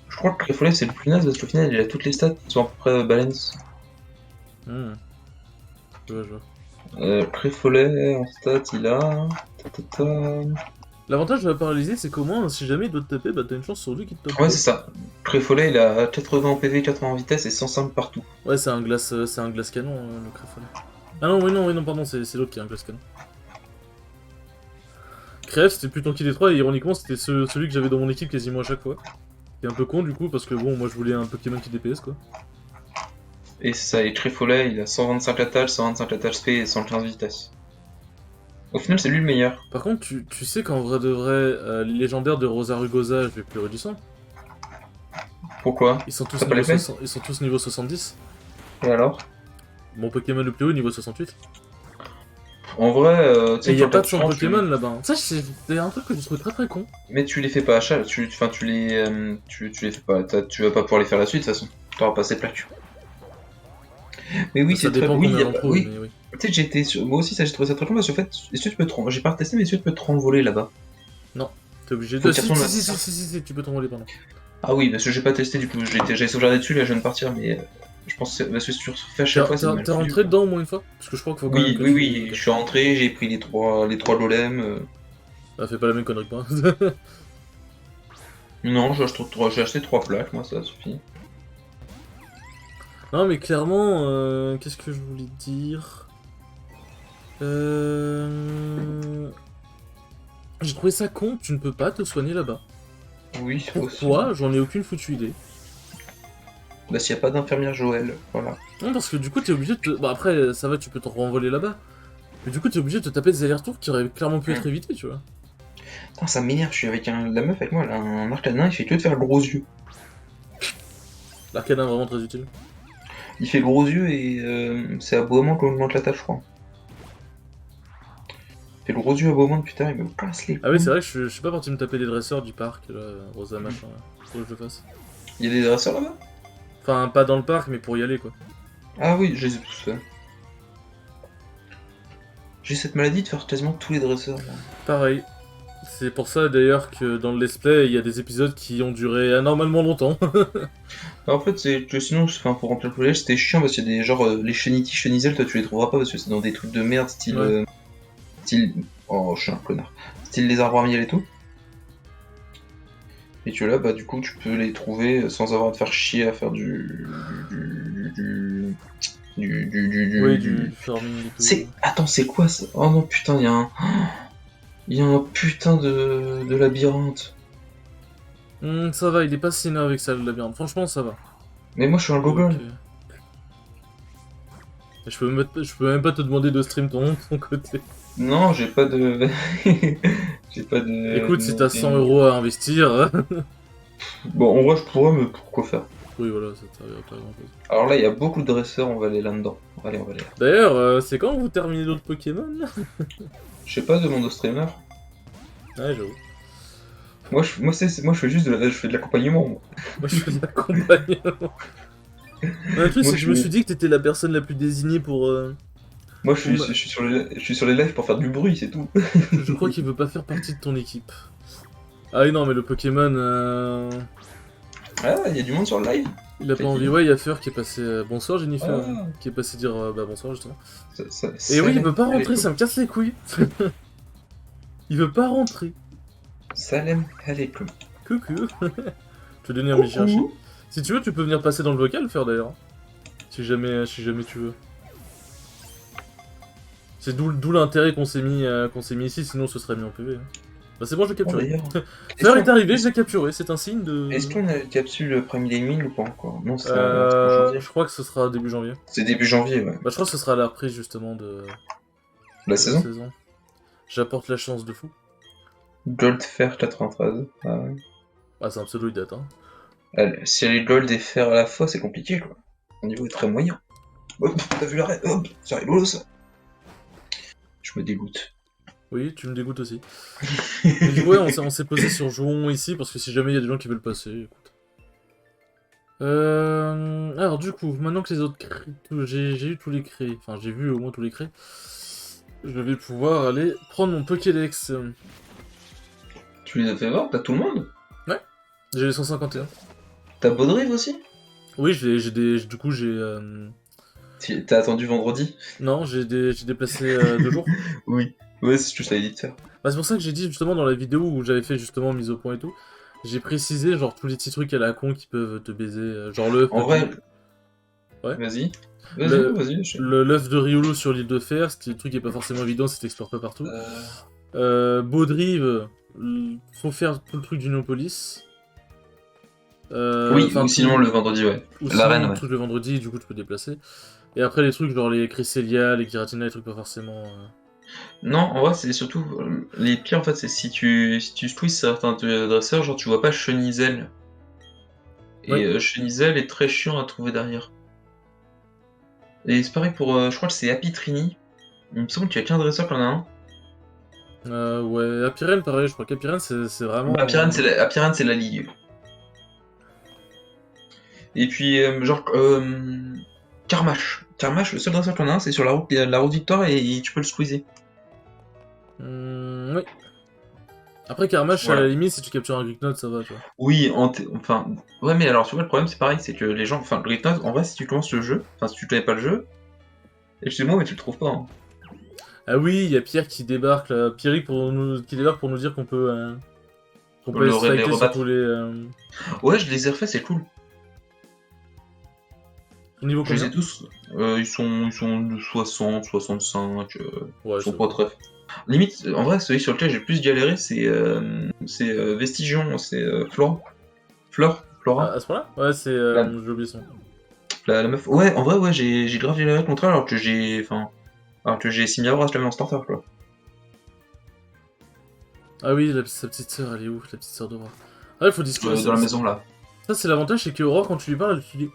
Je crois que Trefolet c'est le plus naze parce qu'au final il a toutes les stats qui sont à peu près balance. Je vois. Trefolet en stat il a... L'avantage de la paralysie, c'est qu'au moins, si jamais il doit te taper, bah t'as une chance sur lui qui te tape. Ouais, c'est ça. Créfolet, il a 80 en PV, 80 en vitesse et 105 partout. Ouais, c'est un glace canon, le Créfolet. Ah non, oui, non, pardon, c'est l'autre qui a un glace canon. Crève, c'était plus tanky des trois, et ironiquement, c'était celui que j'avais dans mon équipe quasiment à chaque fois. C'est un peu con du coup, parce que bon, moi je voulais un Pokémon qui DPS quoi. Et c'est ça, et Créfolet, il a 125 attaches, 125 attaches SP et 115 vitesse. Au final, c'est lui le meilleur. Par contre, tu sais qu'en vrai de vrai, les légendaires de Rosa Rugosa, je vais pleurer du sang. Pourquoi? Ils sont tous T'as pas niveau, l'épée ils sont tous niveau 70. Et alors? Mon Pokémon le plus haut, niveau 68. En vrai, tu Et sais, y a quand pas de t'as 100 30, Pokémon là-bas. Ça, c'est un truc que je trouve très très con. mais tu les fais pas à chaque, enfin tu les fais pas, tu vas pas pouvoir les faire la suite de toute façon. T'auras pas ces plaques. Mais oui, Ça c'est très, dépend oui, combien y a d'en pas, trouve, oui. mais oui. Tu sais, moi aussi ça j'ai trouvé ça très con parce qu'en fait, est-ce que tu peux te j'ai pas testé, mais est-ce que tu peux te renvoler là-bas? Non, t'es obligé Faut de. que tu Si, retournes si, tu peux t'envoler, pardon. Ah oui, parce que j'ai pas testé du coup, j'avais sauvegardé dessus, là je viens de partir, mais je pense que parce que si tu refais à chaque fois, c'est mal T'es foutu, rentré quoi. dedans au moins une fois? Parce que je crois qu'il faut quand même Oui, que oui, tu. oui, je suis rentré, j'ai pris les trois golems. Ah, fais pas la même connerie que moi. Non, j'ai acheté 3 plaques, moi ça suffit. Non, mais clairement, qu'est-ce que je voulais dire J'ai trouvé ça con, tu ne peux pas te soigner là-bas. Oui, Pourquoi? J'en ai aucune foutue idée. Bah s'il y a pas d'infirmière Joël, voilà. Non, parce que du coup, t'es obligé de te... Bon, après, ça va, tu peux te renvoler là-bas. Mais du coup, t'es obligé de te taper des allers-retours qui auraient clairement pu être évités, tu vois. Putain, ça m'énerve, je suis avec la meuf avec moi, elle a un arcanin, il fait que de faire le gros yeux. L'arcane est vraiment très utile. Il fait le gros yeux et c'est aboiement quand on augmente la tâche, je crois. Il fait le gros yeux aboiement depuis tard, il me casse les couilles. Ah oui, c'est vrai que je suis pas parti me taper des dresseurs du parc, là, Rosa machin, là. Faut que je le fasse. Il y a des dresseurs là-bas? Enfin, pas dans le parc, mais pour y aller, quoi. Ah oui, je les ai tous faits. J'ai cette maladie de faire quasiment tous les dresseurs. Là. Pareil. C'est pour ça, d'ailleurs, que dans le let's play, il y a des épisodes qui ont duré anormalement longtemps. En fait, c'est que sinon, enfin, pour remplir le collège, c'était chiant parce qu'il y a des genre les Shenity, Shenizel, toi tu les trouveras pas parce que c'est dans des trucs de merde, style. Ouais. Style. Oh, je suis un connard. Style les arbres à miel et tout. Et que là, bah, du coup, tu peux les trouver sans avoir à te faire chier à faire Oui, du farming et tout. C'est. Attends, c'est quoi ça? Oh non, putain, il y a un. Il y a un putain de labyrinthe. Ça va, il est pas si énervé avec ça, le labyrinthe. Franchement, ça va. Mais moi, je suis un gogol. Ok. Je peux même pas te demander de stream ton côté. Non, j'ai pas de. J'ai pas de. Écoute, si t'as 100 € à investir. Bon, en vrai, je pourrais, mais pourquoi faire? Oui, voilà, ça t'arrive pas grand chose. Alors là, il y a beaucoup de dresseurs, on va aller là-dedans. Allez, on va aller là. D'ailleurs, c'est quand vous terminez d'autres Pokémon là? Je sais pas, demande au streamer. Ouais, j'avoue. Moi, je fais juste je fais de l'accompagnement, moi. Moi, je fais de l'accompagnement. Le truc, c'est que je me suis dit que t'étais la personne la plus désignée pour. Moi, je suis sur les lives pour faire du bruit, c'est tout. Je crois qu'il veut pas faire partie de ton équipe. Ah oui, non, mais le Pokémon. Ah, il y a du monde sur le live. Il a pas envie. Ouais, il y a Fur qui est passé. Bonsoir, Jennifer. Ah. Qui est passé dire bah bonsoir, justement. Ça Et oui, il veut pas Salem, rentrer, ça me casse les couilles. Il veut pas rentrer. Salem alaikum. Coucou. Je vais venir me chercher. Si tu veux, tu peux venir passer dans le vocal, faire d'ailleurs. Si jamais tu veux. C'est d'où l'intérêt qu'on s'est mis ici, sinon ce serait mis en PV. Bah c'est bon, je l'ai capturé. Fer est arrivé, je l'ai capturé, c'est un signe de... Est-ce qu'on a une capsule Prime Gaming ou pas encore? Non, c'est je crois que ce sera début janvier. C'est début janvier, ouais. Bah je crois que ce sera la reprise justement de... La de saison. J'apporte la chance de fou. Gold Fer 93. Ah ouais. Ah c'est un pseudo, il date, hein. Allez, si elle est Gold et Fer à la fois, c'est compliqué, quoi. Mon niveau est très moyen. Hop, t'as vu l'arrêt? Hop, c'est rigolo, ça. Je me dégoûte. Oui, tu me dégoûtes aussi. Mais du coup, ouais, on s'est posé sur Jouon ici, parce que si jamais il y a des gens qui veulent passer, écoute. Alors du coup, maintenant que les autres j'ai eu tous les crés, enfin j'ai vu au moins tous les crés, je vais pouvoir aller prendre mon Pokédex. Tu les as fait voir? T'as tout le monde? Ouais, j'ai les 151. T'as Baudrive aussi? Oui, du coup j'ai... T'as attendu vendredi? Non, j'ai déplacé 2 jours. Oui. Ouais, c'est ce que je t'avais dit de faire. Bah, c'est pour ça que j'ai dit justement dans la vidéo où j'avais fait justement mise au point et tout, j'ai précisé genre tous les petits trucs à la con qui peuvent te baiser, genre l'œuf En de vrai, Ouais. vas-y. Vas-y, Le vas-y. l'œuf de Riolo sur l'île de Fer, c'était le truc qui est pas forcément évident, c'est t'explores pas partout. Baudrive, faut faire tout le truc du Néopolis. Oui, ou Enfin sinon tout, le vendredi, ouais. ou L'arène, sinon le ouais. truc le vendredi, du coup tu peux te déplacer. Et après les trucs genre les Cresselia, les Giratina, les trucs pas forcément. Non, en vrai, c'est surtout. Les pires, en fait, c'est si tu squeezes certains dresseurs, genre tu vois pas Chenizel. Et Ouais. Chenizel est très chiant à trouver derrière. Et c'est pareil pour. Je crois que c'est Apitrini. Il me semble qu'il y a qu'un dresseur qui en a un. Ouais, Apirène pareil, je crois qu'Apirène c'est Bah, vraiment. Apirane, c'est la ligue. Et puis, genre. Karmash. Karmash, le seul dresseur qu'on a un, c'est sur la route Victoire et tu peux le squeezer. Oui. Après Karmash, à la Voilà. limite, si tu captures un Gricknote, ça va, tu vois. Oui, enfin. Ouais, mais alors, tu vois, le problème, c'est pareil, c'est que les gens. Enfin, le Great en vrai, si tu commences le jeu, enfin, si tu connais pas le jeu, excuse-moi, mais tu le trouves pas. Hein. Ah oui, il y a Pierre qui débarque là. Pierrick qui débarque pour nous dire qu'on peut aller se Les fighter sur tous rebattre. les. Ouais, je les ai refaits, c'est cool. Niveau Je les ai combien? tous. Ils sont de 60, 65. Ouais, Ils sont ça pas va. très. Limite, en vrai, celui sur lequel j'ai le plus galéré, c'est Vestigion, c'est Ah, Flora. à ce point-là? Ouais, c'est. La, J'ai oublié son. la meuf. Ouais, en vrai, ouais, j'ai grave galéré contre elle alors que j'ai Simiavra, je l'avais en starter, quoi. Ah oui, sa petite sœur, elle est où? La petite sœur d'Aurore. Ah, il faut discuter. Dans la maison, là. Ça, c'est l'avantage, c'est que Aurore, quand tu lui parles, elle te dit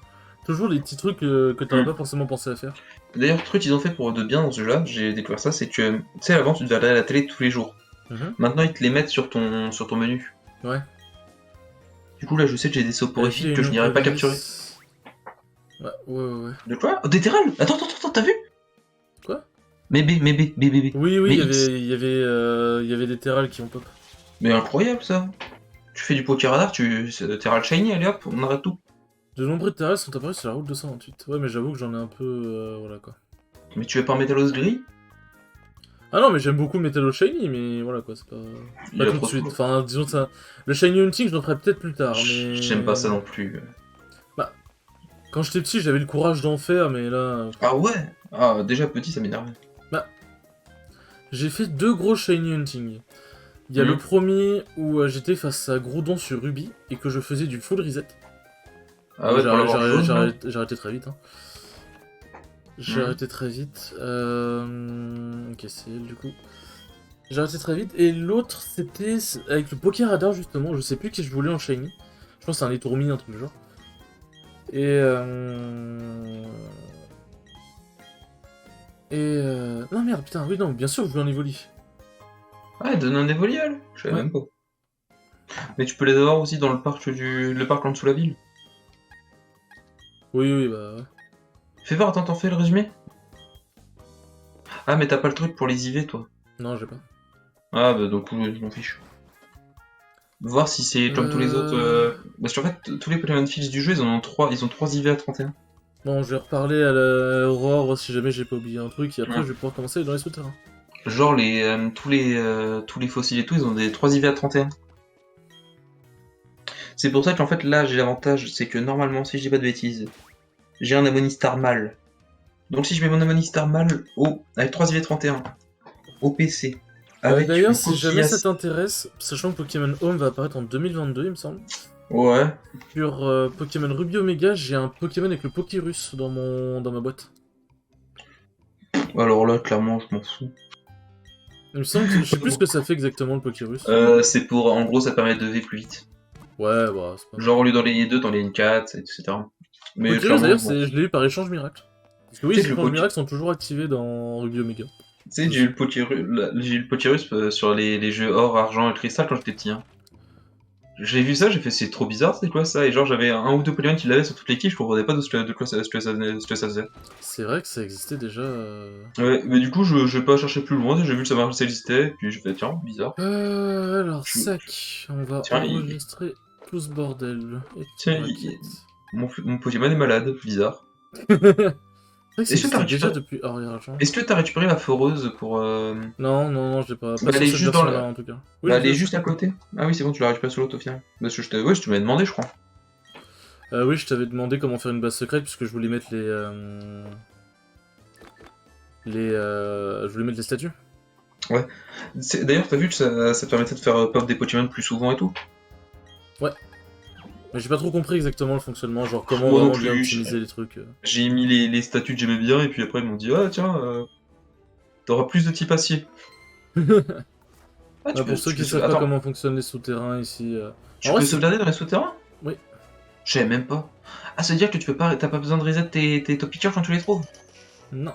toujours les petits trucs que t'aurais Hmm. pas forcément pensé à faire. D'ailleurs, le truc qu'ils ont fait pour de bien dans ce jeu-là, j'ai découvert ça, c'est que, tu sais, avant, tu devais aller à la télé tous les jours. Mhm. Maintenant, ils te les mettent sur ton menu. Ouais. Du coup, là, je sais que j'ai des Vérifier soporifiques les que je n'irai pas capturer. Néopolis. Ouais. De quoi? Oh, des terrales! Attends, t'as vu? Quoi? Mais bébé. Oui, Mais il y X. avait, il y avait des terrales qui ont pop. Mais incroyable, ça. Tu fais du poker radar, Terral Shiny, allez hop, on arrête tout. De nombreux terrales sont apparus sur la route 228. Ouais, mais j'avoue que j'en ai un peu. Voilà quoi. Mais tu veux pas un Métalos gris? Ah non, mais j'aime beaucoup Metal Shiny, mais voilà quoi, c'est pas. Il y Pas a tout de trop de suite. flots. Enfin, disons ça. Le Shiny Hunting, je le ferai peut-être plus tard, J'aime pas mais. ça non plus. Bah, quand j'étais petit, j'avais le courage d'en faire, mais là. Ah ouais? Ah, déjà petit, ça m'énerve. Bah, j'ai fait 2 gros Shiny Hunting. Il y a le Hmm. premier où j'étais face à Groudon sur Ruby et que je faisais du full reset. Ah ouais, pour l'avoir jaune, là? J'ai arrêté très vite. Hein. J'ai Hmm. arrêté très vite. Ok, c'est elle du coup. J'ai arrêté très vite. Et l'autre, c'était avec le Poké Radar justement. Je sais plus qui je voulais en Shiny. Je pense que c'est un Etourmi, un truc du genre. Et non merde, putain, oui, non, bien sûr, je voulais en Evoli. Ah, donne un évolial? Je savais Ouais. même pas. Mais tu peux les avoir aussi dans le parc en dessous de la ville. Oui, bah ouais. Fais voir, attends, t'en fais le résumé? Ah, mais t'as pas le truc pour les IV, toi. Non, j'ai pas. Ah, bah, donc, je m'en fiche. Voir si c'est comme tous les autres. Parce qu'en fait, tous les Pokémon Fix du jeu, ils ont trois IV à 31. Bon, je vais reparler à l'Aurore si jamais j'ai pas oublié un truc, et après Ouais. je vais pouvoir commencer dans les souterrains. Genre, tous les fossiles et tout, ils ont des 3 IV à 31. C'est pour ça qu'en fait, là, j'ai l'avantage, c'est que normalement, si je dis pas de bêtises, j'ai un Amonistar mâle. Donc, si je mets mon Amonistar mâle avec 3 IV 31, au PC, avec D'ailleurs, une si jamais ça coquillasse. t'intéresse, sachant que Pokémon Home va apparaître en 2022, il me semble, Ouais. sur Pokémon Ruby Omega, j'ai un Pokémon avec le Pokérus dans ma boîte. Alors là, clairement, je m'en fous. Il me semble que je sais plus ce que ça fait exactement le Pokérus. C'est pour, en gros, ça permet de V plus vite. Ouais, bah, c'est pas mal. Genre, au lieu d'en les 2, t'en les 4, etc. Mais Pokérus, clairement, d'ailleurs, je m'en fous. je l'ai eu par échange miracle. Parce que oui, Tu les sais que le échanges Poké... miracles sont toujours activés dans Ruby Omega. Tu sais, j'ai eu le Pokérus sur les jeux or, argent et cristal quand j'étais petit. Hein. J'ai vu ça, j'ai fait c'est trop bizarre, c'est quoi ça? Et genre j'avais un ou deux Pokémon qui l'avaient sur toute l'équipe, je comprenais pas de quoi ça faisait. C'est vrai que ça existait déjà. Ouais, mais du coup je vais pas chercher plus loin, j'ai vu que ça existait, puis j'ai fait tiens, bizarre. Alors, Je- sac. On va Tiens, enregistrer tout ce bordel. Et tiens, raquette. mon Pokémon est malade, bizarre. C'est vrai que ça Est-ce que t'as existait déjà récupéré... depuis... Oh, regarde, attends. Est-ce que t'as récupéré la foreuse pour... Non, non, non, j'ai pas... Bah, Pas elle sur est cette juste dans version-là, la... en tout cas. Oui, Bah, je elle est sais. juste à côté. Ah oui, c'est bon, tu l'as récupéré sur l'autre au final. Parce que ouais, tu m'avais demandé, je crois. Oui, je t'avais demandé comment faire une base secrète, puisque je voulais mettre je voulais mettre les statues. Ouais. D'ailleurs, t'as vu que ça te permettait de faire pop des Pokémon plus souvent et tout? Ouais. Mais j'ai pas trop compris exactement le fonctionnement, genre comment Moi non vraiment bien plus. optimiser les trucs. J'ai mis les statuts que j'aimais bien, et puis après ils m'ont dit, ah tiens, t'auras plus de type acier. Ah, Bah, pour ceux qui savent pas Attends, comment fonctionnent les souterrains ici... tu En vrai, peux c'est... sauvegarder dans les souterrains? Oui. Je savais même pas. Ah, ça veut dire que tu peux pas, t'as pas besoin de reset tes top pictures quand tu les trouves? Non.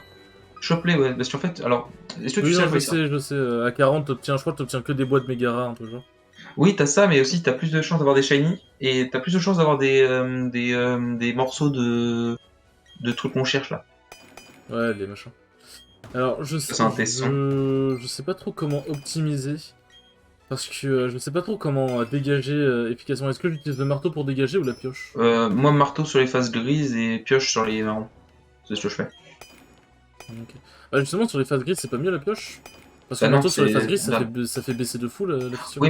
Chope-les, ouais. Parce qu'en fait, alors, est-ce que tu Oui, sais non, à quoi ils servent? je sais. À 40, t'obtiens, je crois que t'obtiens que des boîtes méga rares, un truc genre. Oui, t'as ça, mais aussi t'as plus de chances d'avoir des shiny, et t'as plus de chances d'avoir des morceaux de trucs qu'on cherche là. Ouais, les machins. Alors, Ça, c'est intéressant. je sais pas trop comment optimiser. Parce que je sais pas trop comment dégager efficacement. Est-ce que j'utilise le marteau pour dégager ou la pioche? Moi, marteau sur les faces grises et pioche sur les marrons. C'est ce que je fais. Ok. Bah, justement, sur les phases grises, c'est pas mieux la pioche? Parce que Bah le non, marteau sur les c'est... phases grises, non. ça fait baisser de fou la fission. Oui,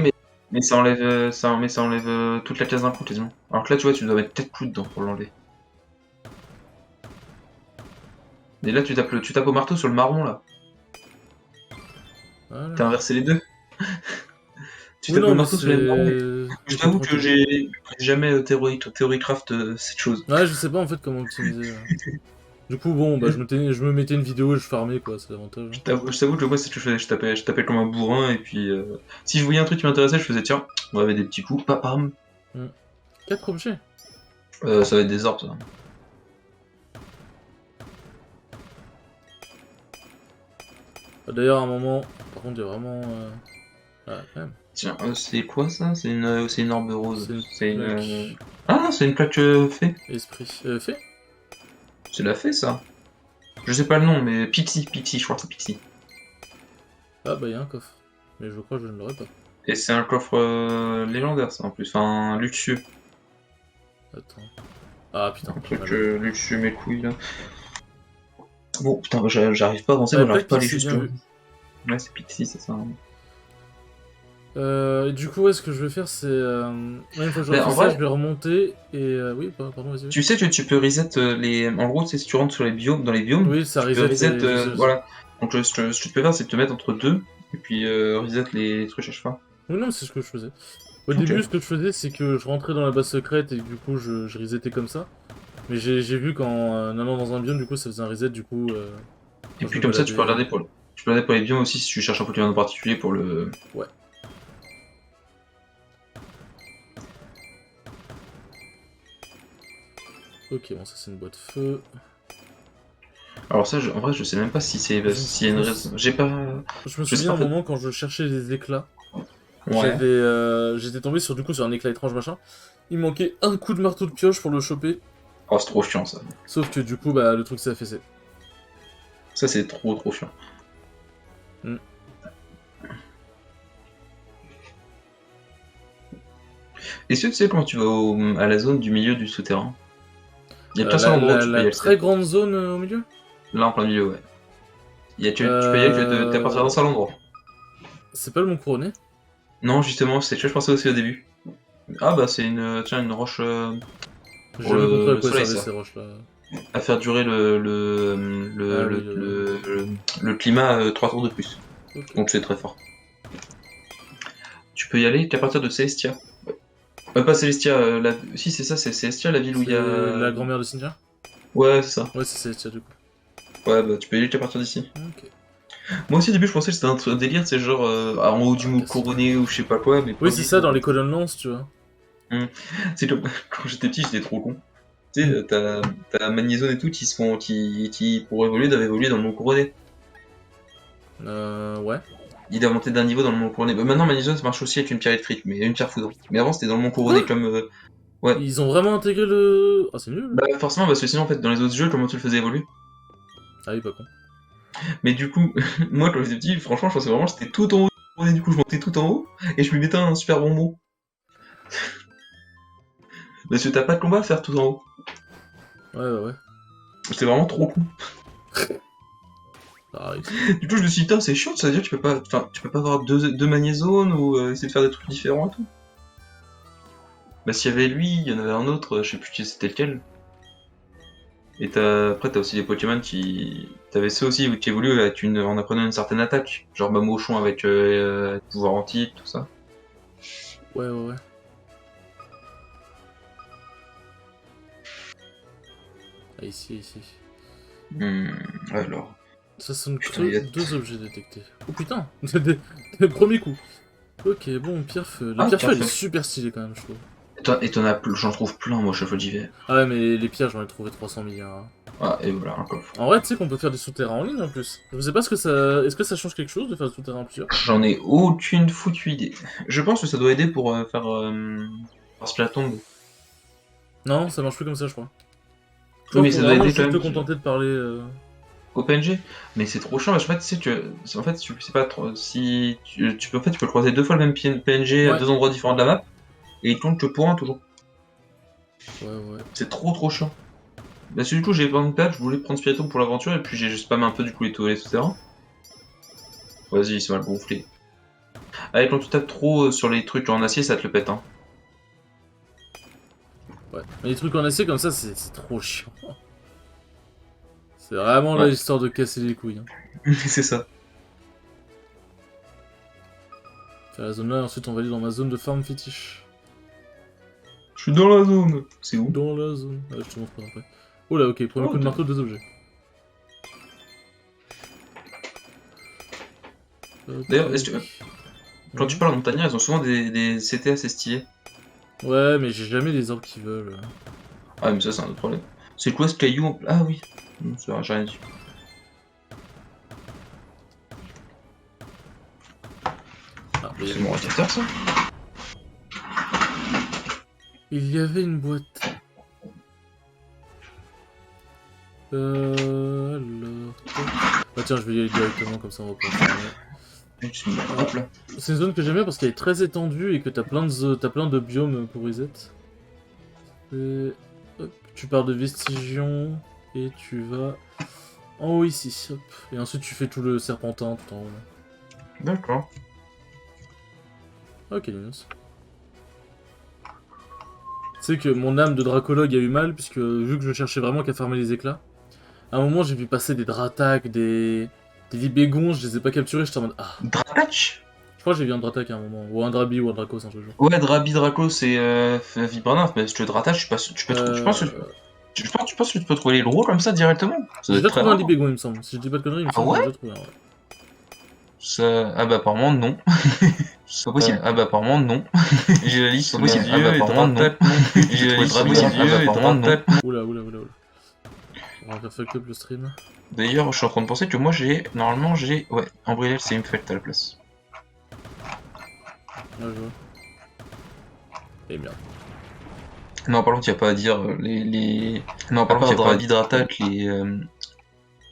mais ça enlève, ça enlève toute la case d'un coup, quasiment. Alors que là, tu vois, tu dois mettre peut-être plus dedans pour l'enlever. Et là, tu tapes au marteau sur le marron, là. Voilà. T'as inversé les deux. Tu Oui, tapes le non, mais marteau sur les marrons. c'est... Je Ok, t'avoue que tranquille. j'ai jamais theorycraft cette chose. Ouais, je sais pas en fait comment optimiser. Du coup, bon, bah, je me mettais une vidéo et je farmais, quoi, c'est l'avantage. Je t'avoue que moi, c'est ce que je faisais. Je tapais comme un bourrin, et puis si je voyais un truc qui m'intéressait, je faisais tiens, on avait des petits coups, papam. 4 objets. Ça va être des orbes, ça. D'ailleurs, à un moment, par contre, il y a vraiment... Ouais, quand même. Tiens, c'est quoi ça? C'est une orbe rose. C'est une C'est plaque. une. Ah, c'est une plaque fée. Esprit. Fait? C'est la fée, ça. Je sais pas le nom, mais Pixie, je crois que c'est Pixie. Ah, bah, il y a un coffre. Mais je crois que je ne l'aurais pas. Et c'est un coffre légendaire, ça, en plus. Enfin, luxueux. Attends. Ah, putain, Un j'ai truc mal ouvert. luxueux, mes couilles, là. Bon, putain, j'arrive pas à avancer, Ah, moi, j'arrive plaque pas à aller Pixie, jusque bien là. vu. Ouais, c'est Pixie, c'est ça. Et du coup, ouais, ce que je vais faire, c'est... Ouais, une fois que j'aurai Ben, fait en ça, vrai, je vais remonter, et... Oui, pardon, vas-y. tu sais que tu peux reset les. En gros, tu sais, si tu rentres sur les biomes, dans les biomes, Oui, ça tu peux reset reset. les... Je sais, je sais. Voilà. Donc, ce que tu peux faire, c'est te mettre entre deux, et puis reset les trucs à chaque fois. Oui, non, c'est ce que je faisais. Au Ok. début, ce que je faisais, c'est que je rentrais dans la base secrète, et du coup, je resetais comme ça. Mais j'ai vu qu'en allant dans un biome, du coup, ça faisait un reset, du coup... Et quand je puis me comme ça, baladais... tu peux regarder pour les biomes aussi si tu cherches un Pokémon en particulier pour le. Ouais. Ok, bon, ça c'est une boîte feu. Alors ça, en vrai, je sais même pas si c'est s'il y a une raison. J'ai pas. Je me Je sais souviens pas à en un fait. moment quand je cherchais les éclats, Ouais. j'étais tombé sur un éclat étrange machin. Il manquait un coup de marteau de pioche pour le choper, Oh, c'est trop chiant ça. sauf que du coup bah le truc s'est affaissé. Ça, c'est trop chiant. Mm. Est-ce que tu sais comment tu vas à la zone du milieu du souterrain? Il y a qu'un seul endroit où tu peux y La très accéder. grande zone au milieu. Là, en plein milieu, ouais. Tu peux y aller que t'es à partir d'un Euh... seul endroit. C'est pas le mont couronné. Non, justement, c'est ce que je pensais aussi au début. Ah bah c'est tiens, une roche J'ai pour jamais compris à le quoi soleil, servaient ça. ces roches là. À faire durer Ah oui. le climat 3 tours de plus. Ok. Donc c'est très fort. Tu peux y aller qu'à partir de Celestia. Pas Celestia, si c'est ça, c'est Celestia, la ville où il y C'est a... la grand-mère de Cynthia. Ouais, c'est ça. Ouais, c'est Celestia du coup. Ouais, bah tu peux y aller qu'à partir d'ici. Ok. Moi aussi au début je pensais que c'était un délire, c'est genre en haut du Ah, mot casse. couronné ou je sais pas quoi, mais pas Oui, c'est du ça tout en dans les fait. colonnes lances, tu vois. C'est comme quand j'étais petit, j'étais trop con. Tu sais, t'as Magnezone et tout qui pour évoluer doivent évoluer dans le monde couronné. Ouais. Il doit monter d'un niveau dans le monde couronné. Bah, maintenant Magnezone ça marche aussi avec une pierre électrique, mais une pierre foudre. Mais avant c'était dans le monde couronné Quoi? comme ouais. Ils ont vraiment intégré le... Ah, c'est nul. Bah forcément parce que sinon en fait dans les autres jeux comment tu le faisais évoluer. Ah oui, pas con. Mais du coup, moi quand j'étais petit, franchement je pensais vraiment que j'étais tout en haut du monde couronné, du coup je montais tout en haut et je me mettais un super bonbon. Parce que t'as pas de combat à faire tout en haut. Ouais. C'était vraiment trop cool. Ça arrive. Du coup, je me suis dit, putain, c'est chiant, ça veut dire que tu peux pas avoir deux magnézones ou essayer de faire des trucs différents et tout. Bah, s'il y avait lui, il y en avait un autre, je sais plus c'était lequel. Et après, t'as aussi des Pokémon qui. T'avais ceux aussi qui évoluent en apprenant une certaine attaque. Genre Mamochon avec pouvoir anti, tout ça. Ouais. Ah, ici. Alors. Ça sonne Putain, creux, il y a- 2 objets détectés. Oh putain, des premiers coups. Ok, bon, pierre-feu. Le Ah, pierre-feu, elle est pierre-feu. super stylée quand même, je trouve. Et j'en trouve plein, moi, chaque fois que j'y vais. Ah ouais, mais les pierres, j'en ai trouvé 300 milliards. Hein. Ah, et voilà, un coffre. En vrai, tu sais qu'on peut faire des souterrains en ligne en plus. Je sais pas ce que ça. Est-ce que ça change quelque chose de faire des souterrains en plusieurs? J'en ai aucune foutue idée. Je pense que ça doit aider pour faire Splatoon. Non, ça marche plus comme ça, je crois. Je Oui, crois mais faut ça doit vraiment aider quand juste te même. contenter de parler. Au PNG, mais c'est trop chiant. En fait, tu sais que, en fait, tu sais pas trop si tu peux, en fait, tu peux croiser 2 fois le même PNG à Ouais. 2 endroits différents de la map et il compte que pour un toujours. Ouais. C'est trop chiant. Bah, du coup, j'ai pas de perdre, je voulais prendre Spiritomb pour l'aventure et puis j'ai juste spammé un peu du coup les tout-terrain. Vas-y, il s'est mal gonflé. Avec quand tu tapes trop sur les trucs en acier, ça te le pète, hein. Ouais. Mais les trucs en acier comme ça, c'est trop chiant. C'est vraiment là Ouais. l'histoire de casser les couilles. Hein. C'est ça. Faire la zone là, et ensuite on va aller dans ma zone de farm fétiche. Je suis dans la zone. C'est où? Dans la zone. Ah, je te montre après. Oh là, ok, premier coup de marteau, 2 objets. D'ailleurs, est-ce que quand tu parles en montagnard, ils ont souvent des CT assez stylés. Ouais, mais j'ai jamais les orbes qui veulent. Ah, mais ça, c'est un autre problème. C'est quoi ce caillou Ah oui. Non, ça va, j'ai rien dit. Ah, C'est mon radiateur, ça. il y avait une boîte. Alors... Ah tiens, je vais y aller directement, comme ça on va pas faire. Hop là. C'est une zone que j'aime bien parce qu'elle est très étendue et que t'as plein de biomes pour reset. Et... Hop, tu pars de Vestigion et tu vas en haut ici. Hop. Et ensuite tu fais tout le serpentin tout en haut. Là. D'accord. Ok, Linus. Tu sais que mon âme de dracologue a eu mal puisque vu que je cherchais vraiment qu'à farmer les éclats, à un moment j'ai vu passer des Dratak, des Libégons, je les ai pas capturés, j'étais en mode ah. Dratach. Je crois que j'ai vu un Dratak à un moment, ou un Drabi ou un Dracos un truc genre. Ouais, Draco, c'est Vibranaf, mais le Dratach, je suis pas sûr. Tu penses que tu peux trouver les gros comme ça directement? Ça J'ai doit être déjà très trouvé un rare. Libégon il me semble, si je dis pas de conneries il me Ah semble que ouais j'ai déjà trouvé un. Ouais. Ah bah apparemment non. C'est pas possible. Ah bah apparemment non. J'ai la liste. Pas possible. Ah bah apparemment non. J'ai la liste. Ah bah apparemment non. Oula. On va faire fuck up le stream. D'ailleurs, je suis en train de penser que moi normalement j'ai, ouais, Ambrelel c'est Infect à la place. Là je vois. Et merde. Non, par contre, il n'y a pas à dire Non, par contre, il n'y a pas à dire d'attaque,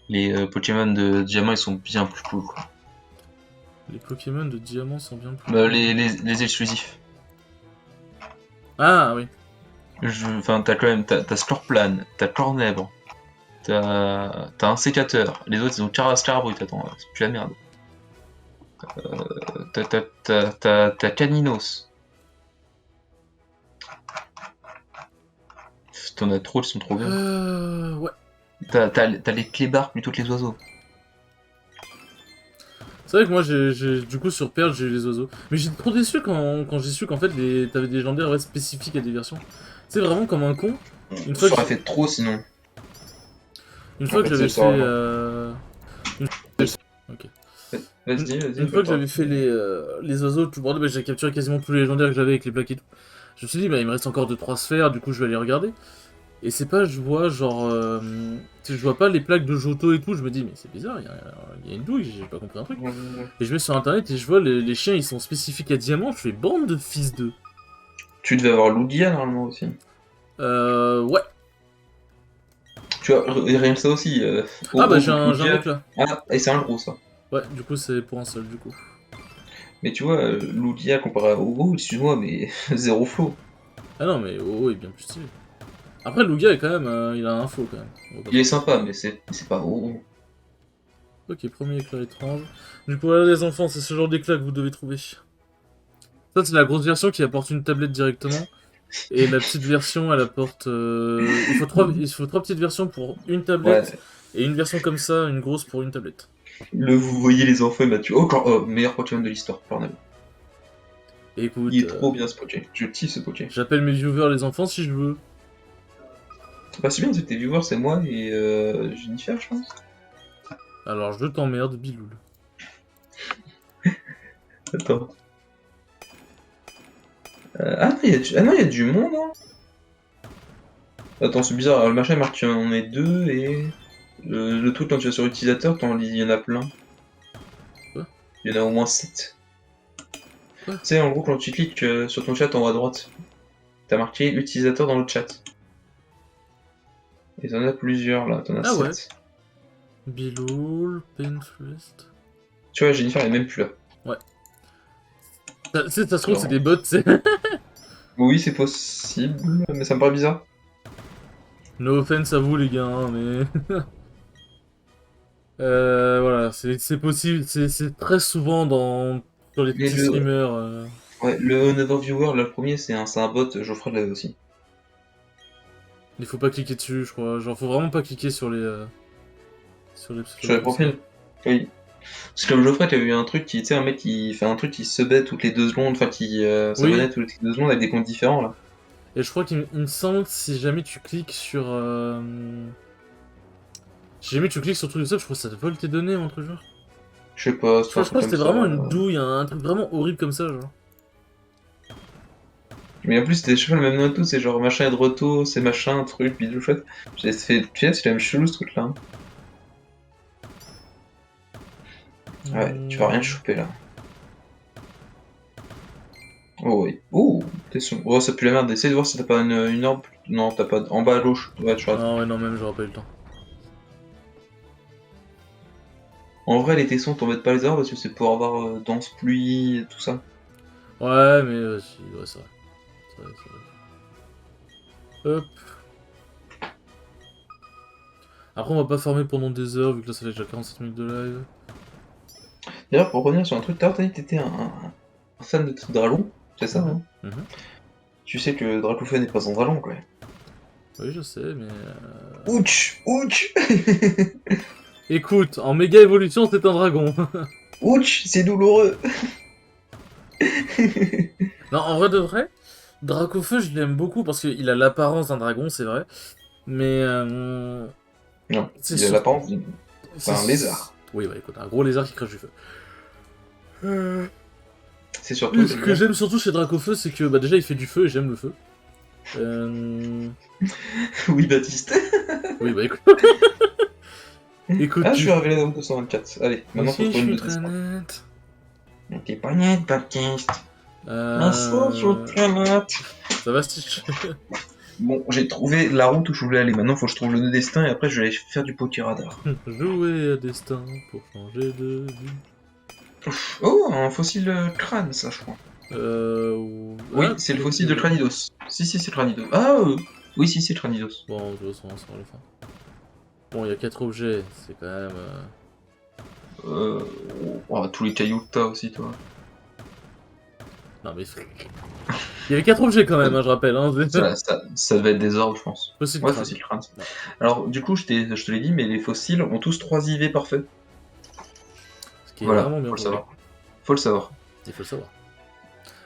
les Pokémon de diamant ils sont bien plus cool quoi. Les Pokémon de diamant sont bien plus. Les exclusifs. Ah oui. Enfin, t'as quand même, t'as Scorplan, t'as Cornèbre, t'as un sécateur, les autres ils ont Carascarbrut, attends, c'est plus la merde. T'as Caninos. T'en as trop, ils sont trop bien. Ouais. T'as les clébards plutôt que les oiseaux. C'est vrai que moi, du coup, sur Perle, j'ai eu les oiseaux. Mais j'étais trop déçu quand j'ai su qu'en fait, t'avais des légendaires ouais, spécifiques à des versions. C'est vraiment comme un con. Une fois Ça que aurait fait trop sinon. Une fois que j'avais fait... Ok. Vas-y. Une fois que j'avais fait les oiseaux, tout le bordel, bah, j'ai capturé quasiment tous les légendaires que j'avais avec les plaques et tout. Je me suis dit, bah, il me reste encore 2-3 sphères, du coup, je vais aller regarder. Et c'est pas, je vois genre... je vois pas les plaques de Johto et tout, je me dis, mais c'est bizarre, il y a une douille, j'ai pas compris un truc. Et je vais sur internet et je vois les chiens, ils sont spécifiques à diamant, je fais bande de fils d'eux. Tu devais avoir Lugia normalement aussi. Ouais. Tu vois, rien que ça aussi. Ah bah j'ai un mec là. Ah, et c'est un gros ça. Ouais, du coup c'est pour un seul du coup. Mais tu vois, Lugia comparé à Ogo, excuse-moi, mais zéro flow. Ah non mais oh est bien plus stylé. Après Lugia est quand même, il a un faux quand même. Il est sympa, mais c'est pas Ogo. Ok, premier éclat étrange. Du coup, voilà les enfants, c'est ce genre d'éclat que vous devez trouver. Ça, c'est la grosse version qui apporte une tablette directement. Et la petite version, elle apporte... il faut trois petites versions pour une tablette. Ouais, Et une version comme ça, une grosse pour une tablette. vous voyez les enfants, il m'a tué. Oh, meilleur Pokémon de l'histoire, pardon. Il Écoute, est trop bien ce Pokémon. Je kiffe ce Pokémon. j'appelle mes viewers les enfants si je veux. Bah, c'est bien, c'était viewers, c'est moi et Jennifer, je pense. Alors je t'emmerde, Biloul. Attends. Ah, non, il y a du monde, hein. Attends, c'est bizarre. Alors, le machin marque qu'il y en a deux et. Le truc, quand tu vas sur utilisateur, il y en a plein. Quoi? Il y en a au moins 7. Quoi? Tu sais, en gros, quand tu cliques sur ton chat en haut à droite, t'as marqué utilisateur dans le chat. Et t'en as plusieurs là, t'en as Ah 7. ouais. Biloul, Pinterest. Tu vois, Jennifer elle est même plus là. Ouais. Tu sais, ça se trouve, Alors, c'est des bots, c'est. oui, c'est possible, mais ça me paraît bizarre. No offense à vous, les gars, hein, mais. Voilà, c'est possible, c'est très souvent sur les Mais petits streamers. ouais, le Never Viewer, là, le premier, c'est un bot, Geoffrey l'avait aussi. Il faut pas cliquer dessus, je crois. Genre, faut vraiment pas cliquer sur les. Sur les Sur le profil. Oui. Parce que comme Geoffrey, t'avais eu un truc qui, tu sais, un mec qui fait un truc qui se bat toutes les 2 secondes, enfin qui s'abonnait Oui, toutes les 2 secondes avec des comptes différents là. et je crois qu'il me semble que si jamais tu cliques sur. Si jamais tu cliques sur le truc de ça, je crois que ça te vole tes données ou un truc genre. Je sais pas, c'est un Je truc crois que comme c'était ça. vraiment une douille, un truc vraiment horrible comme ça, genre. Mais en plus, c'était je sais pas, le même nom et tout, c'est genre machin et de retour, c'est machin, truc, bidou chouette. J'ai fait, putain, c'est quand même chelou ce truc là. Hein. Ouais, tu vas rien choper là. Oh oui. Oh, t'es son. Oh, ça pue la merde. Essaye de voir si t'as pas une orbe. Non, t'as pas. En bas à gauche. Ouais, tu vois. Ah ouais, non, même j'aurais pas eu le temps. En vrai, les tessons t'embêtent pas les arbres parce que c'est pour avoir danse, pluie, et tout ça. Ouais, mais si, ouais, c'est vrai. C'est vrai. Hop. Après, on va pas farmer pendant des heures, vu que là, ça fait déjà 47 minutes de live. D'ailleurs, pour revenir sur un truc, t'as dit que t'étais un fan de Dragon, c'est ça, hein Mhm. Tu sais que Dracoufen n'est pas un dragon, quoi. Oui, je sais, mais... Ouch Ouch Écoute, en méga évolution, c'est un dragon. Ouch C'est douloureux. Non, en vrai de vrai, Dracofeu, je l'aime beaucoup parce qu'il a l'apparence d'un dragon, c'est vrai. Mais... Non, c'est il a sur- l'apparence d'un lézard. Oui, bah écoute, un gros lézard qui crache du feu. C'est surtout... Ce que j'aime surtout chez Dracofeu, c'est que bah, déjà il fait du feu et j'aime le feu. Oui, Baptiste. Oui, bah écoute. Écoute, Ah, je suis arrivé à 224. Allez, maintenant faut si, je trouver une suis de très dessin. net. T'es pas net, Baptiste. Euh... très net. Ça va, Stitch? Bon, j'ai trouvé la route où je voulais aller. Maintenant, faut que je trouve le nœud destin et après, je vais aller faire du Pokéradar. Jouer à destin pour changer de vie. Oh, un fossile crâne, ça, je crois. Oui, Ah, c'est le fossile de Cranidos. Si, c'est Cranidos. Ah, oui, si, c'est Cranidos. Bon, de toute façon, ça va le faire. Bon, il y a 4 objets, c'est quand même... Oh, tous les cailloux que t'as aussi, toi. Non mais... Il y avait 4 objets quand même, hein, je rappelle. Hein. Ça devait être des orbes, je pense. Fossile Ouais, crâne. fossile crâne. Alors, du coup, je te l'ai dit, mais les fossiles ont tous 3 IV parfaits. Ce qui est Voilà, vraiment bien faut le pour savoir. Faut le savoir. il faut le savoir.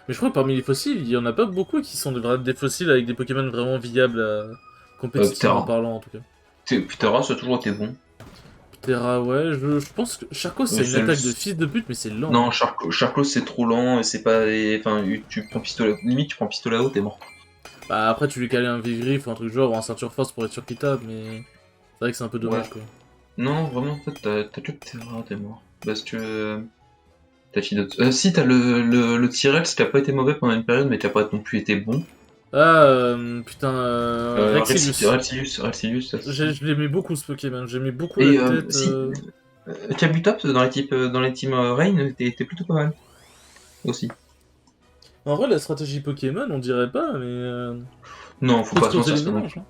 Mais je crois que parmi les fossiles, il y en a pas beaucoup qui sont des fossiles avec des Pokémon vraiment viables, compétitivement Ptera. parlant en tout cas. Ptera, ça a toujours été bon. Ptera, ouais, je pense que Charcos c'est une attaque de fils de pute, mais c'est lent. Non, Charclos c'est trop lent et c'est pas. Enfin, tu prends pistolet. Limite, tu prends pistolet à eau, t'es mort. Bah après, tu lui calais un Vigriffe ou un truc genre, ou un ceinture force pour être sûr qu'il tape, mais c'est vrai que c'est un peu dommage Ouais. quoi. Non, vraiment, en fait, t'as que Ptera, t'es mort. Parce que. T'as fini d'autres. Si, t'as le T-Rex qui a pas été mauvais pendant une période, mais qui a pas non plus été bon. Ah, putain, Rexilius. Rexilius, ça, c'est- Je l'aimais beaucoup ce Pokémon, j'aimais beaucoup la tête. Si, Kabutops dans les teams Rain était plutôt pas mal. Aussi. En vrai, la stratégie Pokémon, on dirait pas, mais. Non, faut pas se creuser mentir, les c'est pas non mélanges. plus. Hein.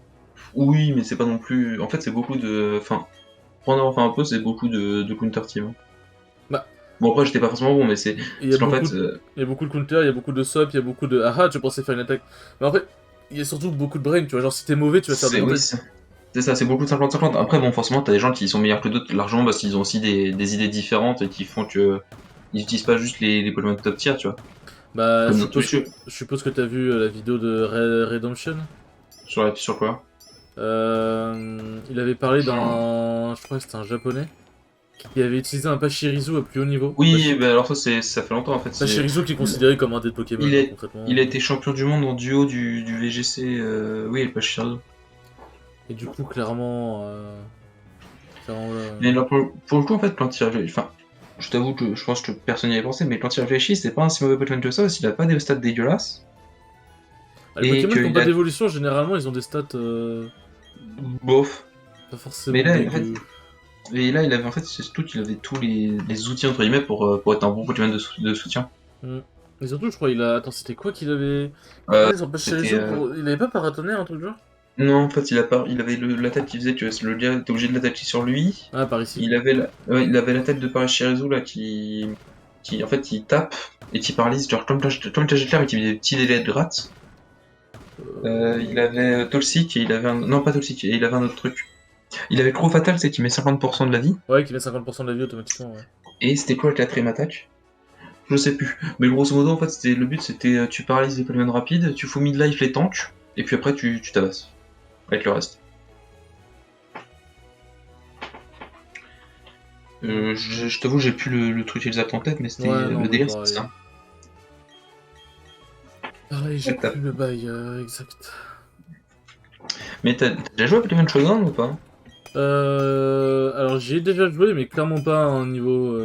Oui, mais c'est pas non plus. En fait, c'est beaucoup de. Enfin, pour en avoir fait un peu, c'est beaucoup de counter team. Bah. Bon, après, j'étais pas forcément bon, mais c'est. Il y a Parce qu'en beaucoup, fait. il y a beaucoup de counter, il y a beaucoup de sop, il y a beaucoup de ah, je pensais faire une attaque. Mais en fait, il y a surtout beaucoup de brain, tu vois. Genre, si t'es mauvais, tu vas te faire Oui, démonter. c'est ça, c'est beaucoup de 50-50. Après, bon, forcément, t'as des gens qui sont meilleurs que d'autres largement parce qu'ils ont aussi des idées différentes et qui font que. Ils utilisent pas juste les Pokémon de top tier, tu vois. Bah, Comme dans tous les jeux. je suppose que t'as vu la vidéo de Redemption. Sur quoi? Il avait parlé d'un. Je crois que c'était un japonais. Qui avait utilisé un Pachirisu à plus haut niveau. Oui, bah alors ça fait longtemps en fait. Pachirisu qui est considéré comme un des Pokémon, Il, hein, est, concrètement. il a été champion du monde en duo du VGC. Oui, le Pachirisu. Et du coup, clairement. Voilà. Mais là, pour le coup, en fait, quand il réfléchit. Enfin, je t'avoue que je pense que personne n'y avait pensé, mais quand il réfléchit, c'est pas un si mauvais Pokémon que ça, parce qu'il a pas des stats dégueulasses. Ah, les Et Pokémon qui n'ont qu'il pas a. d'évolution, généralement, ils ont des stats Bof. pas forcément Mais là, en fait, dégueu. et là, il avait en fait, c'est surtout qu'il avait tous les outils entre guillemets pour être un bon Pokémon de soutien. Et surtout, je crois, il a. Attends, c'était quoi qu'il avait. Euh, Ils ont c'était. pour... Il avait pas paratonné un truc genre. Non, en fait, il avait l'attaque qui faisait que le gars était obligé de l'attaquer sur lui. Ah, par ici. Il avait la tête de Parachirisu là en fait, il tape et qui paralyse, genre comme Tageclair, mais qui met des petits délais de gratte. Il avait Toxic et il avait un. Non, pas Toxic, et il avait un autre truc. Il avait Crow Fatal, c'est qui met 50% de la vie. Ouais, qui met 50% de la vie automatiquement, ouais. Et c'était quoi la quatrième attaque? Je sais plus. Mais grosso modo, en fait, le but c'était tu paralyses les Pokémon rapides, tu fous mid-life les tanks, et puis après tu tabasses. Avec le reste. Je t'avoue, j'ai plus le truc exact en tête, mais c'était Ouais, non, le mais délire, c'était pareil. ça. Pareil, j'ai Ouais, plus le bail exact. Mais t'as déjà joué à Pokémon Shogun ou pas? Alors j'y ai déjà joué, mais clairement pas à un niveau.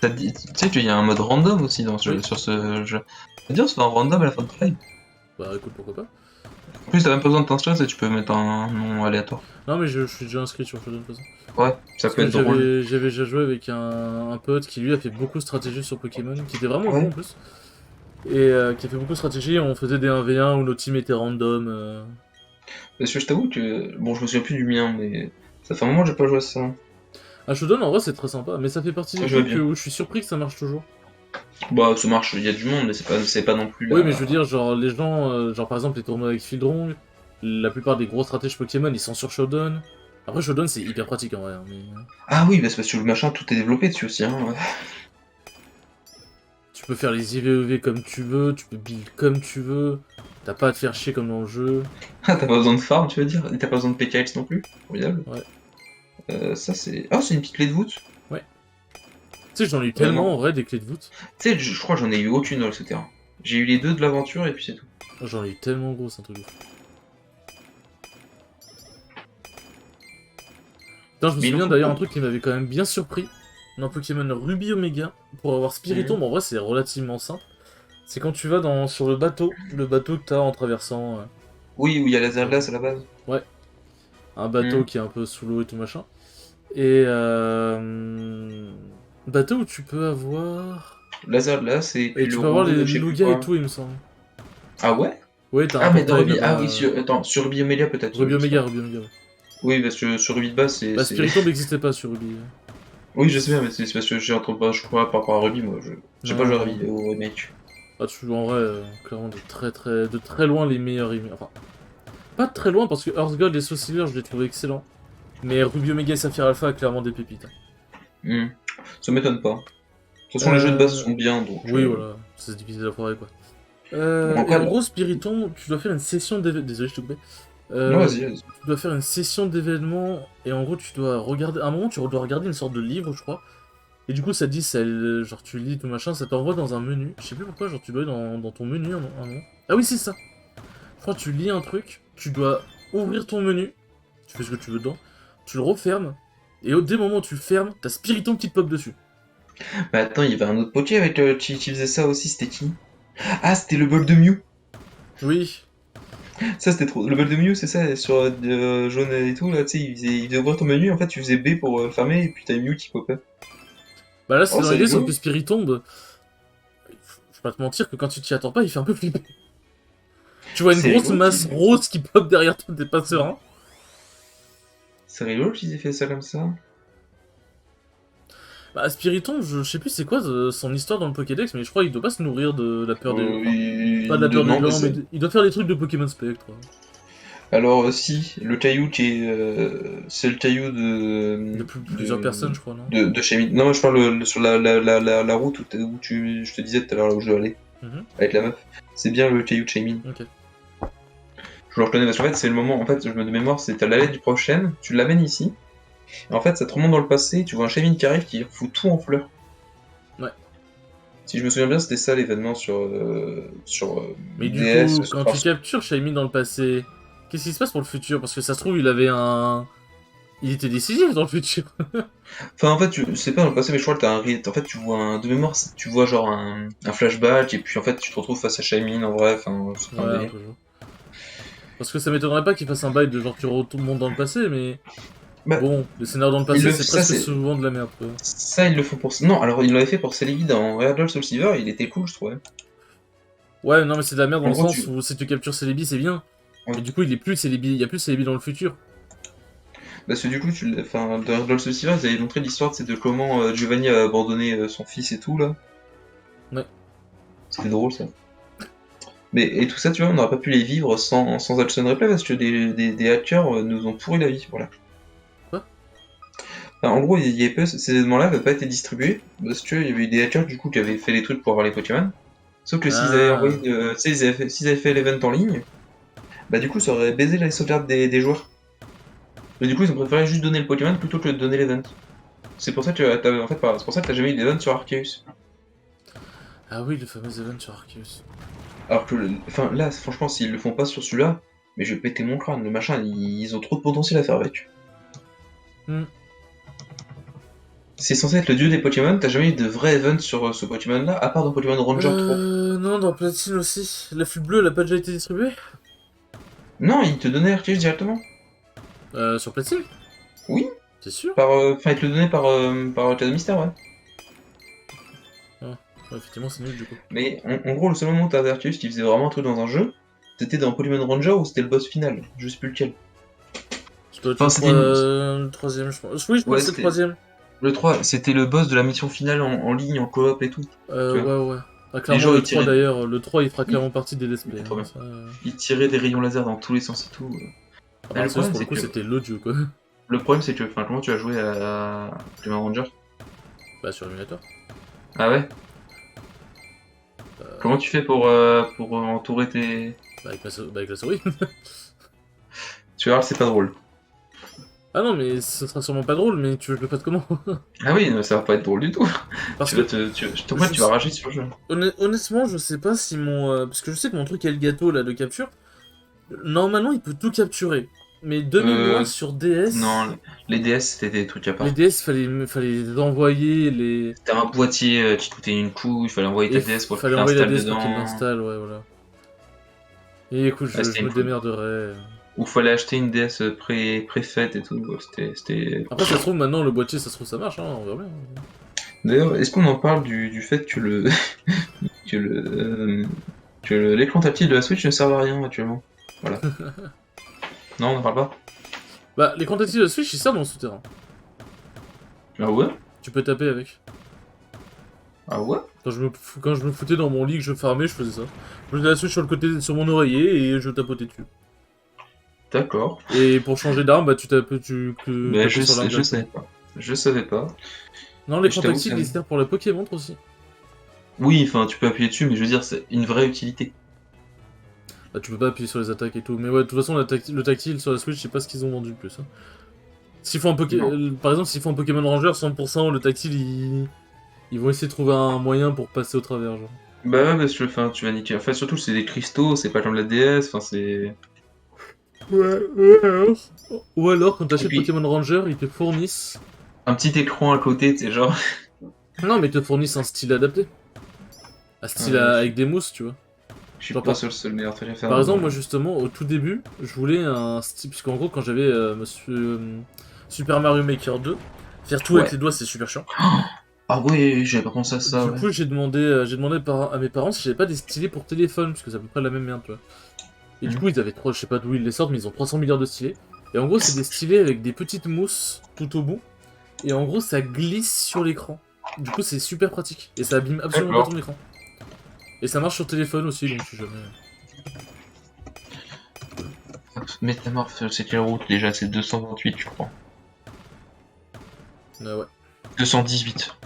Tu sais qu'il y a un mode random aussi Oui. sur ce jeu. C'est-à-dire, c'est un random à la fin de play. Bah écoute, pourquoi pas. En plus, t'as même pas besoin de t'inscrire, tu peux mettre un nom aléatoire. Non, mais je suis déjà inscrit sur Shodan de toute façon. Ouais, ça Parce peut que être drôle. j'avais déjà joué avec un pote qui lui a fait beaucoup de stratégie sur Pokémon, qui était vraiment bon Ouais. en plus. Et qui a fait beaucoup de stratégie, on faisait des 1v1 où nos teams étaient random. Parce que je t'avoue que. Bon, je me souviens plus du mien, mais. Ça fait un moment que j'ai pas joué à ça. Un Shodan en vrai c'est très sympa, mais ça fait partie Ça des jouait trucs bien. où je suis surpris que ça marche toujours. Bah, ça marche, il y a du monde, mais c'est pas non plus Oui, là. mais je veux dire, genre les gens, genre par exemple les tournois avec Fieldrong, la plupart des gros stratèges Pokémon ils sont sur Shodan. Après Shodan c'est hyper pratique en vrai, hein, mais. Ah oui, bah c'est parce que le machin, tout est développé dessus aussi, hein. Tu peux faire les IVEV comme tu veux, tu peux build comme tu veux, t'as pas à te faire chier comme dans le jeu. Ah, t'as pas besoin de farm, tu veux dire? Et t'as pas besoin de PKX non plus? Formidable. Ouais. Ça c'est. Ah, c'est une petite clé de voûte? Ouais. Tu sais, j'en ai eu tellement Non. en vrai des clés de voûte. Tu sais, je crois que j'en ai eu aucune dans ce terrain. J'ai eu les deux de l'aventure et puis c'est tout. J'en ai eu tellement gros, c'est un truc de fou. Putain, je me Mais il en souviens faut d'ailleurs un pas. truc qui m'avait quand même bien surpris. Dans Pokémon Ruby Omega, pour avoir Spiritomb, en vrai c'est relativement simple. C'est quand tu vas sur le bateau que t'as en traversant. Oui, où il y a Laser Glace à la base. Ouais, un bateau Mhm. qui est un peu sous l'eau et tout machin. Et bateau où tu peux avoir. Laser Glace et Et puis le tu peux avoir robot, les je sais plus Lugia et quoi. tout, il me semble. Ah ouais? Ouais, t'as un Ah, mais dans portail Ruby. Ah là-bas. oui, attends, sur Ruby Omelia peut-être. Ruby je sais Omega, pas. Ruby Omega. Ouais. Oui, parce que sur Ruby de base, Bah, Spiritomb n'existait pas sur Ruby. Oui, je sais bien, mais c'est parce que j'ai entre pas, je crois, par rapport à Ruby, moi. J'ai pas joué à Non. Ruby au remake. Ah, en vrai, clairement, de très loin les meilleurs remakes. Enfin, pas de très loin parce que Earth Gold et Soul Silver, je les trouvais excellents. Mais Ruby Omega et Sapphire Alpha, clairement des pépites. Ça m'étonne pas. De toute façon, les jeux de base sont bien, donc. Oui, voilà, c'est difficile à foirer quoi. Bon, Et après, en gros, Spiritomb, tu dois faire une session d'événements. Désolé, je te coupais. non, vas-y. Tu dois faire une session d'événements et en gros, tu dois regarder. À un moment, tu dois regarder une sorte de livre, je crois. Et du coup, ça te dit, genre tu lis tout machin, ça t'envoie dans un menu. Je sais plus pourquoi, genre tu dois aller dans ton menu un moment. Ah oui, c'est ça. Je crois que tu lis un truc, tu dois ouvrir ton menu, tu fais ce que tu veux dedans, tu le refermes, et dès le moment où tu le fermes, t'as Spiritomb qui te pop dessus. Mais attends, il y avait un autre Poké avec qui faisait ça aussi, c'était qui? Ah, c'était le bol de Mew. Oui. Ça, c'était trop. Le bol de Mew, c'est ça, sur jaune et tout, là, tu sais, il faisait ouvrir ton menu, en fait, tu faisais B pour le fermer, et puis t'avais Mew qui popait. Bah là, c'est Oh, dans c'est l'idée, sauf rigolo. que Spiritomb, je vais pas te mentir que quand tu t'y attends pas, il fait un peu flipper. Tu vois une C'est grosse rigolo. masse rose qui pop derrière toi, t'es pas serein. C'est rigolo qu'ils aient fait ça comme ça. Bah, Spiritomb, je sais plus c'est quoi son histoire dans le Pokédex, mais je crois qu'il doit pas se nourrir de la peur des glands. Pas de la peur des glands, mais il doit faire des trucs de Pokémon Spectre. Alors, si, le caillou qui est. C'est le caillou de. De plusieurs personnes, je crois, non? De chez Mine. Non, moi je parle sur la route où, je te disais tout à l'heure là où je dois aller. Avec la meuf. C'est bien le caillou de chez Mine. Ok. Je le reconnais parce qu'en fait, c'est le moment. En fait, je me de mémoire, c'est t'as l'allée du prochaine, tu l'amènes ici. Et en fait, ça te remonte dans le passé, tu vois un Shaymin qui arrive qui fout tout en fleurs. Ouais. Si je me souviens bien, c'était ça l'événement sur. Mais du DS, coup, quand tu captures Shaymin dans le passé, qu'est-ce qui se passe pour le futur? Parce que ça se trouve, il avait un. Il était décisif dans le futur. Enfin, en fait, c'est pas dans le passé, mais je crois que t'as un. En fait, tu vois de mémoire, tu vois genre un flashback, et puis en fait, tu te retrouves face à Shaymin en vrai. Enfin, c'est pas un Ouais, délire. parce que ça m'étonnerait pas qu'il fasse un bail de genre tu remontes dans le passé, mais. Bah, bon, les scénarios dans le passé, c'est presque souvent de la merde, quoi. Ça, ils le font pour. Non, alors ils l'avaient fait pour Celebi dans Real Soul Silver, il était cool, je trouvais. Ouais, non, mais c'est de la merde dans le sens tu... où si tu captures Celebi, c'est bien. Ouais. Mais du coup, il y a plus Celebi dans le futur. Parce que du coup, dans Real Soul Silver, ils avaient montré l'histoire de comment Giovanni a abandonné son fils et tout, là. Ouais. C'était drôle, ça. Mais, et tout ça, tu vois, on n'aurait pas pu les vivre sans Action Replay parce que des hackers nous ont pourri la vie, voilà. Quoi? Enfin, en gros, ces événements-là n'avaient pas été distribués parce qu'il y avait eu des hackers du coup qui avaient fait des trucs pour avoir les Pokémon. Sauf que s'ils avaient envoyé, s'ils avaient fait l'event en ligne, bah du coup ça aurait baisé la sauvegarde des joueurs. Mais du coup ils ont préféré juste donner le Pokémon plutôt que de donner l'event. C'est pour ça que t'as jamais eu d'event sur Arceus. Ah oui, le fameux event sur Arceus. Alors que, là, franchement, s'ils le font pas sur celui-là, mais je vais péter mon crâne. Le machin, ils ont trop de potentiel à faire avec. C'est censé être le dieu des Pokémon, t'as jamais eu de vrai event sur ce Pokémon-là, à part dans Pokémon Ranger 3. Non, dans Platine aussi. La flûte bleue, elle a pas déjà été distribuée? Non, il te donnait Arceus directement. Sur Platine? Oui. T'es sûr? Enfin, il te le donnait par Cas de Mystère, ouais. Ouais, effectivement, c'est nul du coup. Mais en gros, le seul moment où t'avais Arceus qui faisait vraiment un truc dans un jeu, c'était dans Pokémon Ranger ou c'était le boss final. Je sais plus lequel. Ça doit être le troisième, je pense. Oui, je pense que c'est le troisième. Le 3, c'était le boss de la mission finale en ligne, en coop et tout. Ouais. Ah, clairement, le 3 d'ailleurs, le 3 il fera clairement partie des let's play. Il tirait des rayons laser dans tous les sens et tout. Le problème, pour le coup, c'était l'audio quoi. Le problème, c'est que, comment tu as joué à Pokémon Ranger? Bah, sur l'émulateur. Ah ouais? Comment tu fais pour entourer tes... Bah, avec la souris. Tu vas voir, c'est pas drôle. Ah non, mais ce sera sûrement pas drôle, mais tu veux que je le fasse comment? Ah oui, ça va pas être drôle du tout. Parce tu vas rager sur le jeu. Honnêtement, je sais pas si mon... parce que je sais que mon truc Elgato, là, de capture, normalement, il peut tout capturer. Mais de mémoire, sur DS... Non, les DS, c'était des trucs à part. Les DS, fallait envoyer les... C'était un boîtier qui coûtait une couille, il fallait envoyer ta DS pour qu'il l'installe dedans. Pour qu'il l'installe, ouais, voilà. Et écoute, je me démerderais... Ou fallait acheter une DS préfaite et tout, c'était... Après, ça se trouve, maintenant, le boîtier, ça se trouve, ça marche, hein, on verra bien. D'ailleurs, est-ce qu'on en parle du fait que l'écran tactile de la Switch ne sert à rien actuellement? Voilà. Non, on n'en parle pas? Bah, l'écran tactile de la Switch, il sert dans le souterrain. Ah ouais? Tu peux taper avec. Ah ouais? Quand je me foutais dans mon lit, que je farmais, je faisais ça. Je mettais la Switch sur le côté, sur mon oreiller, et je tapotais dessus. D'accord. Et pour changer d'arme, bah tu tapes Mais je savais pas. Je savais pas. Non, l'écran tactile, il sert pour la Pokémon aussi. Oui, enfin, tu peux appuyer dessus, mais je veux dire, c'est une vraie utilité. Bah tu peux pas appuyer sur les attaques et tout. Mais ouais, de toute façon, le tactile sur la Switch, je sais pas ce qu'ils ont vendu le plus. Hein. S'ils font par exemple, s'ils font un Pokémon Ranger, 100%, le tactile, ils vont essayer de trouver un moyen pour passer au travers, genre. Bah ouais, parce que tu vas niquer. Enfin, surtout, c'est des cristaux, c'est pas comme la DS, enfin, c'est... Ouais. Ou alors, quand t'achètes Pokémon Ranger, ils te fournissent... un petit écran à côté, tu sais, genre... Non, mais ils te fournissent un style adapté. Un style avec des mousses, tu vois. Je suis pas sûr le meilleur truc à faire. Par exemple, moi, justement, au tout début, je voulais un style... Puisqu'en gros, quand j'avais Super Mario Maker 2, faire tout avec les doigts, c'est super chiant. Ah oui, j'avais pas pensé à ça. Du coup, j'ai demandé à mes parents si j'avais pas des stylés pour téléphone, parce que c'est à peu près la même merde, tu vois. Et du coup, ils avaient je sais pas d'où ils les sortent, mais ils ont 300 milliards de stylés. Et en gros, c'est des stylés avec des petites mousses tout au bout. Et en gros, ça glisse sur l'écran. Du coup, c'est super pratique. Et ça abîme absolument pas D'accord. ton écran. Et ça marche sur téléphone aussi, donc si jamais... Métamorphe, c'est quelle route déjà? C'est 228, je crois. Ouais. 218.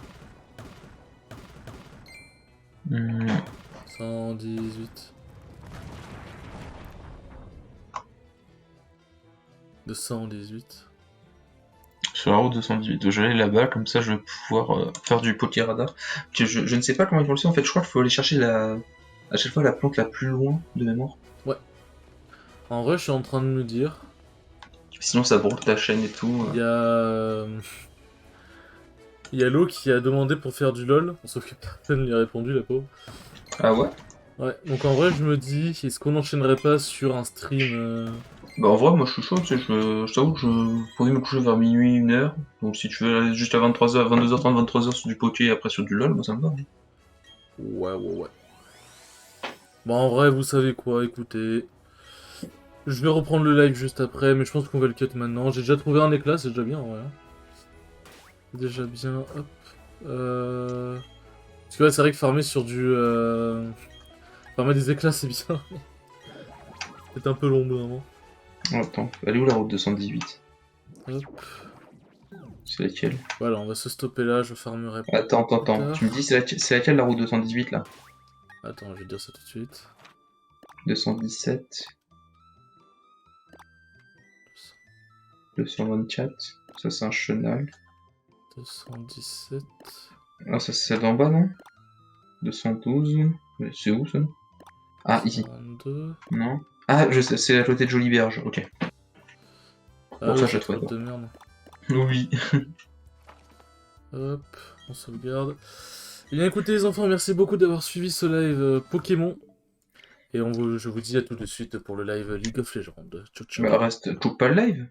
118. 218. Sur la route 218. Donc, je vais aller là-bas, comme ça je vais pouvoir faire du poker radar. Je ne sais pas comment ils font le faire, en fait, je crois qu'il faut aller chercher à chaque fois la plante la plus loin de mémoire. Ouais. En vrai, je suis en train de me dire... Sinon ça broute la chaîne et tout. Il y a... Il y a l'eau qui a demandé pour faire du LOL, sauf que personne ne lui a répondu, la pauvre. Ah ouais? Ouais, donc en vrai, je me dis, est-ce qu'on n'enchaînerait pas sur un stream Bah en vrai, moi je suis chaud, tu sais, je t'avoue que je pourrais me coucher vers minuit, 1h. Donc si tu veux aller juste à 23h, 22h30, 23h sur du poké et après sur du LoL, moi ça me va. Ouais. Bon, en vrai, vous savez quoi, écoutez... Je vais reprendre le live juste après, mais je pense qu'on va le cut maintenant. J'ai déjà trouvé un éclat, c'est déjà bien, en vrai. Déjà bien, hop. Parce que ouais, c'est vrai que farmer sur du... Farmer des éclats, c'est bien. C'est un peu long, vraiment. Attends, elle est où la route 218? Hop. C'est laquelle? Voilà, on va se stopper là, je farmerai pas. Attends. Tu me dis c'est laquelle la route 218 là? Attends, je vais te dire ça tout de suite. 217. 224. Ça c'est un chenal. 217... Ah ça c'est celle d'en bas non? 212. Mais c'est où ça? Ah ici. 22... Non. Ah je sais, c'est à côté de Jolie Berge, ok. Ah Bon oui, ça j'ai je trop trouve. de merde. Oui. Hop, on sauvegarde. Eh bien écoutez les enfants, merci beaucoup d'avoir suivi ce live Pokémon. Et je vous dis à tout de suite pour le live League of Legends. Ciao ciao. Bah reste, coupe pas le live.